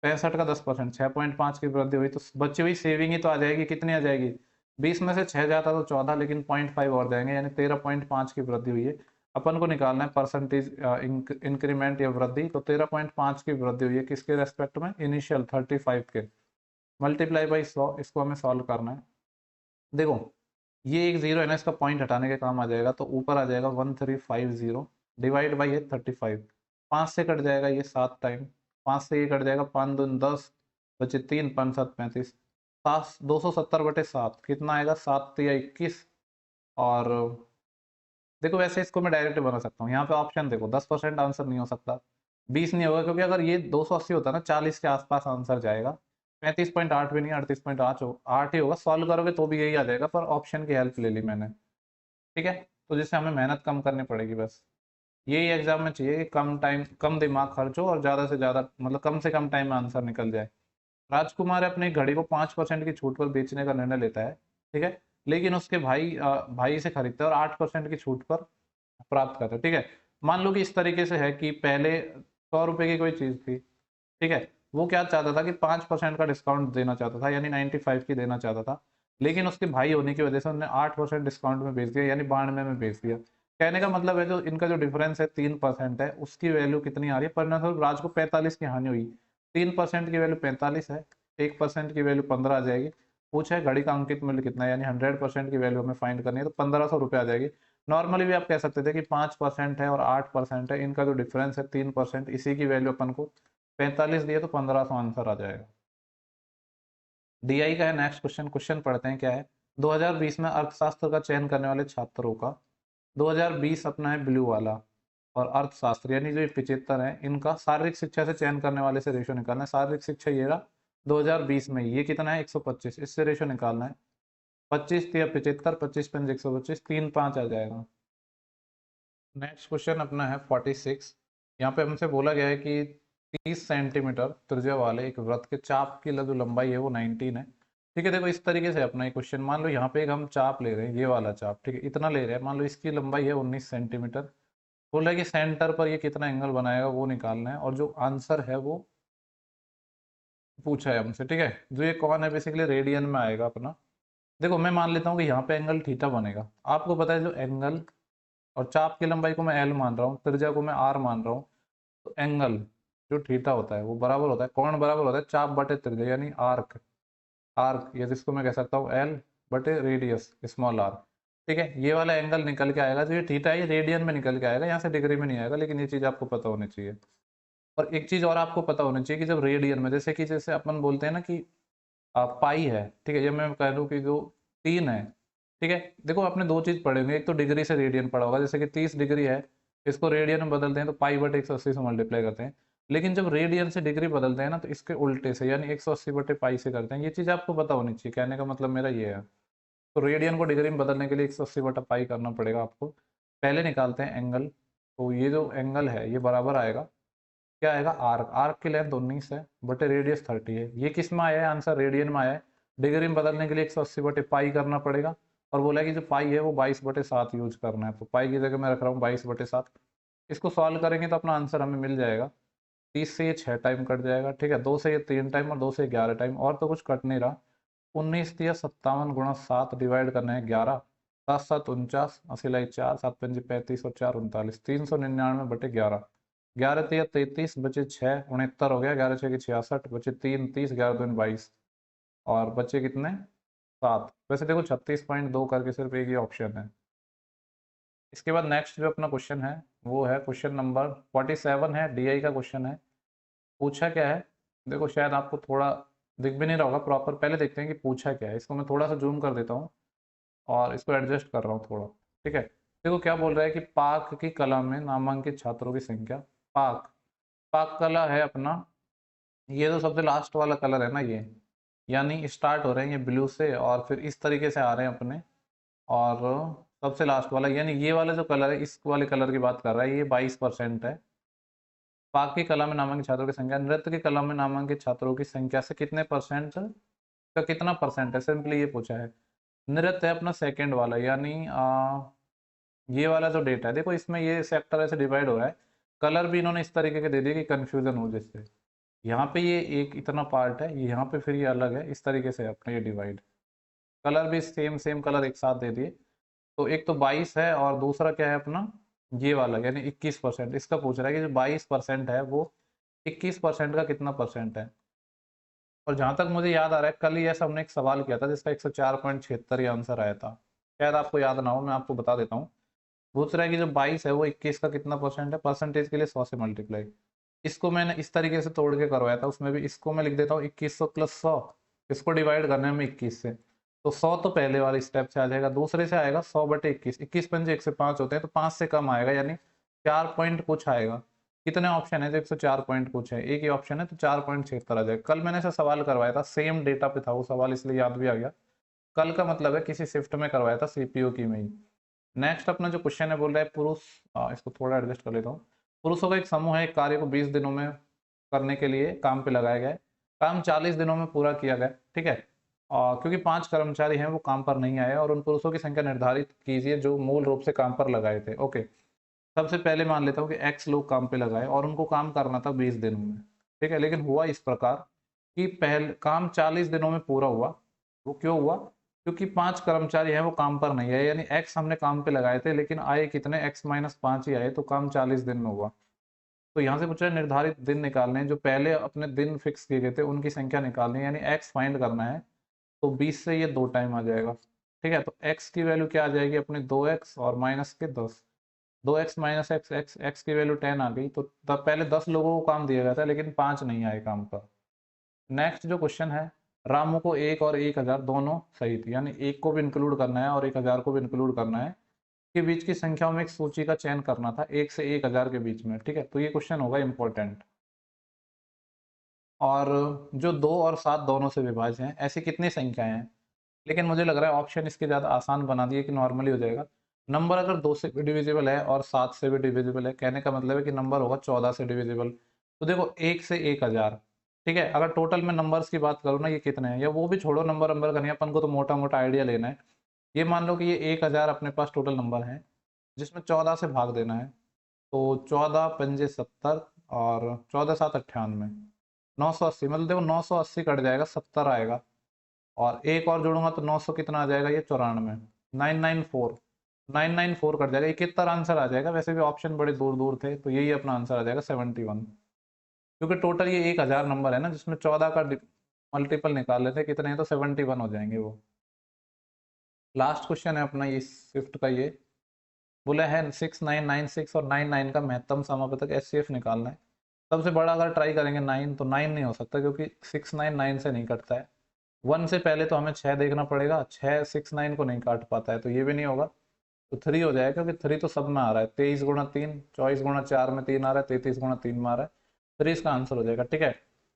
65 का 10%, 6.5 की वृद्धि हुई, तो बची हुई सेविंग ही तो आ जाएगी, कितनी आ जाएगी, 20 में से 6 जाता तो 14, लेकिन 0.5 और जाएंगे, यानी 13.5 की वृद्धि हुई है। अपन को निकालना है परसेंटेज इंक्रीमेंट या वृद्धि, तो 13.5 की वृद्धि हुई है किसके रेस्पेक्ट में, इनिशियल 35 के, मल्टीप्लाई बाई 100, इसको हमें सॉल्व करना है। देखो ये एक जीरो है ना, इसका पॉइंट हटाने के काम आ जाएगा, तो ऊपर आ जाएगा 1350 डिवाइड बाई है 35, 5 से कट जाएगा ये 7 टाइम, 5 से ये कट जाएगा, 5 दूनी 10, बचे 3, 5 7 35, 270/7 कितना आएगा, 7 या 21। और देखो वैसे इसको मैं डायरेक्ट बना सकता हूँ, यहाँ पे ऑप्शन देखो 10% आंसर नहीं हो सकता, 20 नहीं होगा, क्योंकि अगर ये 280 होता ना 40 के आसपास आंसर जाएगा, 35.8 भी नहीं, 38.8 8 ही होगा, सॉल्व करोगे तो भी यही आ जाएगा, पर ऑप्शन की हेल्प ले ली मैंने, ठीक है। तो जिससे हमें मेहनत कम करनी पड़ेगी, बस यही एग्जाम में चाहिए कि कम टाइम कम दिमाग खर्च हो और ज़्यादा से ज़्यादा, मतलब कम से कम टाइम में आंसर निकल जाए। राजकुमार अपनी घड़ी को 5% की छूट पर बेचने का निर्णय लेता है, ठीक है, लेकिन उसके भाई से खरीदता है और 8% की छूट पर प्राप्त करता है। ठीक है, मान लो कि इस तरीके से है कि पहले 100 रुपए की कोई चीज थी, ठीक है, वो क्या चाहता था कि 5% का डिस्काउंट देना चाहता था, यानी 95 की देना चाहता था, लेकिन उसके भाई होने की वजह से उन्होंने 8% डिस्काउंट में बेच दिया, यानी 92 में बेच दिया। कहने का मतलब है जो इनका जो डिफरेंस है 3% है, उसकी वैल्यू कितनी आ रही है, परिणामस्वरूप राज को 45 की हानि हुई। 3% की वैल्यू 45 है, 1% की वैल्यू 15 आ जाएगी। पूछा है घड़ी का अंकित मूल्य कितना है, यानी 100% की वैल्यू हमें फाइंड करनी है, तो 1500 रुपये आ जाएगी। नॉर्मली भी आप कह सकते थे कि 5% है और 8% है, इनका जो डिफरेंस है 3%, इसी की वैल्यू अपन को 45 दिए तो 1500 आंसर आ जाएगा। डीआई का है नेक्स्ट क्वेश्चन। क्वेश्चन पढ़ते हैं क्या है। 2020 में अर्थशास्त्र का चयन करने वाले छात्रों का, 2020 अपना है ब्लू वाला, और अर्थशास्त्र यानी जो ये 75 है, इनका शारीरिक शिक्षा से चयन करने वाले से रेशो निकालना है। शारीरिक शिक्षा ये रहा 2020 में, ये कितना है 125, इससे रेशो निकालना है। 25 या 75, 25 पंज 125, 3 5 आ जाएगा। नेक्स्ट क्वेश्चन अपना है 46। यहाँ पे हमसे बोला गया है कि 30 सेंटीमीटर त्रिज्या वाले एक वृत्त के चाप की जो लंबाई है वो 19 है। ठीक है, देखो इस तरीके से अपना ये क्वेश्चन, मान लो यहाँ पे एक हम चाप ले रहे हैं, ये वाला चाप, ठीक है, इतना ले रहे हैं, मान लो इसकी लंबाई है 19 सेंटीमीटर। बोल रहा है कि सेंटर पर ये कितना एंगल बनाएगा वो निकालना है, और जो आंसर है वो पूछा है हमसे। ठीक है, जो ये कौन है बेसिकली रेडियन में आएगा अपना। देखो मैं मान लेता हूँ कि यहाँ पे एंगल थीटा बनेगा। आपको पता है जो एंगल, और चाप की लंबाई को मैं एल मान रहा हूँ, त्रिज्या को मैं आर मान रहा हूँ, तो एंगल जो थीटा होता है वो बराबर होता है, कौन बराबर होता है, चाप बटे त्रिज्या, यानी आर्क। आर्क या जिसको मैं कह सकता हूँ एल बटे रेडियस स्मॉल आर। ठीक है, ये वाला एंगल निकल के आएगा, जो ये थीटा है ये रेडियन में निकल के आएगा, यहाँ से डिग्री में नहीं आएगा, लेकिन ये चीज़ आपको पता होनी चाहिए। और एक चीज़ और आपको पता होनी चाहिए कि जब रेडियन में, जैसे कि जैसे अपन बोलते हैं ना कि पाई है, ठीक है, ये मैं कह लूँ कि जो 3 है, ठीक है, देखो आपने दो चीज़ पढ़े होंगे, एक तो डिग्री से रेडियन पढ़ा होगा, जैसे कि 30 डिग्री है, इसको रेडियन में बदलते हैं तो पाई बटे 180 से मल्टीप्लाई करते हैं। लेकिन जब रेडियन से डिग्री बदलते हैं ना, तो इसके उल्टे से, यानी 180 बटे पाई से करते हैं। ये चीज़ आपको पता होनी चाहिए, कहने का मतलब मेरा ये है। तो रेडियन को डिग्री में बदलने के लिए 180 बटा पाई करना पड़ेगा आपको। पहले निकालते हैं एंगल, तो ये जो एंगल है ये बराबर आएगा, क्या आएगा, आर्क। आर्क की लेंथ 19 है बटे रेडियस 30 है। ये किस में आया है, आंसर रेडियन में आया है। डिग्री में बदलने के लिए 180 बटे पाई करना पड़ेगा, और बोला कि जो पाई है वो 22/7 यूज करना है, तो पाई की जगह मैं रख रहा हूँ 22/7। इसको सॉल्व करेंगे तो अपना आंसर हमें मिल जाएगा। 30 से ये 6 टाइम कट जाएगा, ठीक है, 2 से ये 3 टाइम, और 2 से 11 टाइम, और तो कुछ कट नहीं रहा। 19 या 57 गुणा 7 डिवाइड करना है 11, 7 7 49, 80 4, 7 5 35 और 4 39, 399/11। 11 तिया 33, बचे 6 69 हो गया, 11 6 की 66, बचे 3 30, 11 दूनी 22, और बचे कितने 7। वैसे देखो 36.2 करके सिर्फ एक ही ऑप्शन है। इसके बाद नेक्स्ट जो अपना क्वेश्चन है वो है क्वेश्चन नंबर 47 है, डीआई का क्वेश्चन है। पूछा क्या है, देखो शायद आपको थोड़ा दिख भी नहीं रहा होगा प्रॉपर, पहले देखते हैं कि पूछा क्या है। इसको मैं थोड़ा सा जूम कर देता हूँ और इसको एडजस्ट कर रहा हूँ थोड़ा। ठीक है, देखो क्या बोल रहा है कि पाक की कला में नामांकित छात्रों की संख्या। पाक, पाक कला है अपना, ये तो सबसे लास्ट वाला कलर है ना ये, यानी स्टार्ट हो रहे हैं ये ब्लू से और फिर इस तरीके से आ रहे हैं अपने, और सबसे लास्ट वाला, यानी ये वाला जो कलर है इस वाले कलर की बात कर रहा है, ये 22% है। पाक की कला में नामांकित छात्रों की संख्या, नृत्य की कला में नामांकित छात्रों की संख्या से कितने परसेंट का कितना परसेंट है, सिंपली ये पूछा है। नृत्य है अपना सेकंड वाला, यानी ये वाला जो डेटा है, देखो इसमें ये सेक्टर ऐसे डिवाइड हो रहा है, कलर भी इन्होंने इस तरीके के दे दिए कि कंफ्यूजन हो, जिससे यहाँ पे ये एक इतना पार्ट है, ये यहाँ पे फिर ये अलग है, इस तरीके से अपना ये डिवाइड। कलर भी सेम सेम कलर एक साथ दे दिए। तो एक तो 22 है और दूसरा क्या है अपना ये वाला, यानी 21%। इसका पूछ रहा है कि जो 22% है वो 21% का कितना परसेंट है। और जहां तक मुझे याद आ रहा है, कल ही ऐसा हमने एक सवाल किया था जिसका 104.76 आंसर आया था, शायद आपको याद ना हो, मैं आपको बता देता हूँ। पूछ रहा है कि जो 22 है वो 21 का कितना परसेंट है, परसेंटेज के लिए 100 से मल्टीप्लाई। इसको मैंने इस तरीके से तोड़ के करवाया था, उसमें भी इसको मैं लिख देता हूँ 2100 + 100, इसको डिवाइड करने में 21 से, तो 100 तो पहले वाले स्टेप से आ जाएगा, दूसरे से आएगा 100/21, 21 पंजे 105 होते हैं, तो 5 से कम आएगा, यानी 4 पॉइंट कुछ आएगा। कितने ऑप्शन है, जो 104 पॉइंट कुछ है, एक ही ऑप्शन है, तो 4.76 आ जाएगा। कल मैंने ऐसा सवाल करवाया था, सेम डेटा पे था वो सवाल, इसलिए याद भी आ गया। कल का मतलब है किसी शिफ्ट में करवाया था, सीपीयू की में ही। नेक्स्ट अपना जो क्वेश्चन है बोल रहा है पुरुष, इसको थोड़ा एडजस्ट कर लेता हूँ। पुरुषों का एक समूह है, एक कार्य को 20 दिनों में करने के लिए काम पे लगाया गया है, काम 40 दिनों में पूरा किया गया, ठीक है। और क्योंकि 5 कर्मचारी हैं वो काम पर नहीं आए और उन पुरुषों की संख्या निर्धारित कीजिए जो मूल रूप से काम पर लगाए थे। ओके, सबसे पहले मान लेता हूँ कि एक्स लोग काम पे लगाए और उनको काम करना था 20 दिनों में, ठीक है। लेकिन हुआ इस प्रकार कि पहले काम 40 दिनों में पूरा हुआ। वो क्यों हुआ? क्योंकि 5 कर्मचारी हैं वो काम पर नहीं आए, यानी एक्स हमने काम पे लगाए थे लेकिन आए कितने, x-5 ही आए, तो काम 40 दिन में हुआ। तो यहाँ से पूछ रहा है निर्धारित दिन निकालने हैं, जो पहले अपने दिन फिक्स किए गए थे उनकी संख्या निकालनी है, यानी एक्स फाइंड करना है। तो 20 से ये 2 टाइम आ जाएगा, ठीक है। तो x की वैल्यू क्या आ जाएगी अपनी, 2x और माइनस के 10। 2x माइनस एक्स, एक्स की वैल्यू 10 आ गई। तो तब पहले 10 लोगों को काम दिया गया था लेकिन 5 नहीं आए काम पर। नेक्स्ट जो क्वेश्चन है, रामू को 1 और 1000 दोनों सही थी, यानी 1 को भी इंक्लूड करना है और 1000 को भी इंक्लूड करना है, के बीच की संख्याओं में एक सूची का चयन करना था 1 से 1000 के बीच में, ठीक है। तो ये क्वेश्चन होगा इंपॉर्टेंट। और जो 2 और 7 दोनों से विभाज्य हैं, ऐसी कितनी संख्याएं हैं? लेकिन मुझे लग रहा है ऑप्शन इसके ज़्यादा आसान बना दिए कि नॉर्मली हो जाएगा। नंबर अगर 2 से भी डिविजिबल है और 7 से भी डिविजिबल है, कहने का मतलब है कि नंबर होगा 14 से डिविजिबल। तो देखो 1 से 1000, ठीक है। अगर टोटल में नंबर्स की बात करूँ ना, ये कितने हैं, या वो भी छोड़ो, नंबर नंबर का नहीं, अपन को तो मोटा मोटा आइडिया लेना है। ये मान लो कि ये 1000 अपने पास टोटल नंबर है, जिसमें 14 से भाग देना है। तो 14 पंजे 70 और 14 7 98, 980, मतलब देखो 980 कट जाएगा, 70 आएगा। और एक और जोड़ूंगा तो 900 कितना आ जाएगा, ये 94, 994, 994 कट जाएगा। ये कितना आंसर आ जाएगा? वैसे भी ऑप्शन बड़े दूर दूर थे, तो यही अपना आंसर आ जाएगा 71। क्योंकि टोटल ये 1000 नंबर है ना, जिसमें 14 का मल्टीपल निकाल लेते हैं कितने हैं, तो 71 हो जाएंगे वो। लास्ट क्वेश्चन है अपना ये स्विफ्ट का, ये बोला है 6996 और 99 का महत्तम समापतक एचसीएफ निकालना है। सबसे बड़ा अगर ट्राई करेंगे 9, तो 9 नहीं हो सकता क्योंकि 699 से नहीं कटता है। 1 से पहले तो हमें 6 देखना पड़ेगा, 6 69 को नहीं काट पाता है, तो ये भी नहीं होगा। तो 3 हो जाएगा क्योंकि 3 तो सब में आ रहा है, 23 गुणा 3, 24 गुणा 4 में 3 आ रहा है, 33 गुणा 3 में आ रहा है। 3 इसका आंसर हो जाएगा, ठीक है।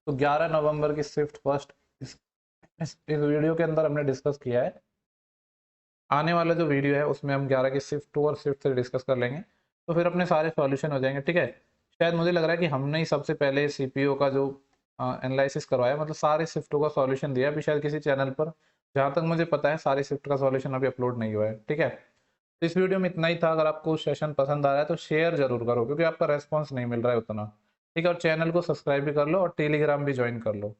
तो 11 नवंबर की स्विफ्ट फर्स्ट इस वीडियो के अंदर हमने डिस्कस किया है। आने वाला जो वीडियो है उसमें हम 11 की शिफ्ट 2 और शिफ्ट 3 डिस्कस कर लेंगे, तो फिर अपने सारे सॉल्यूशन हो जाएंगे, ठीक है। शायद मुझे लग रहा है कि हमने ही सबसे पहले सीपीयू का जो एनालिसिस करवाया, मतलब सारे शिफ्टों का सॉल्यूशन दिया अभी शायद किसी चैनल पर। जहाँ तक मुझे पता है सारी शिफ्ट का सॉल्यूशन अभी अपलोड नहीं हुआ है, ठीक है। तो इस वीडियो में इतना ही था। अगर आपको सेशन पसंद आ रहा है तो शेयर जरूर करो, क्योंकि आपका रेस्पॉन्स नहीं मिल रहा है उतना, ठीक है। और चैनल को सब्सक्राइब भी कर लो और टेलीग्राम भी ज्वाइन कर लो।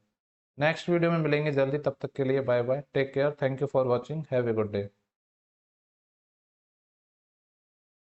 नेक्स्ट वीडियो में मिलेंगे जल्दी, तब तक के लिए bye bye, take care, thank you for watching, have a good day.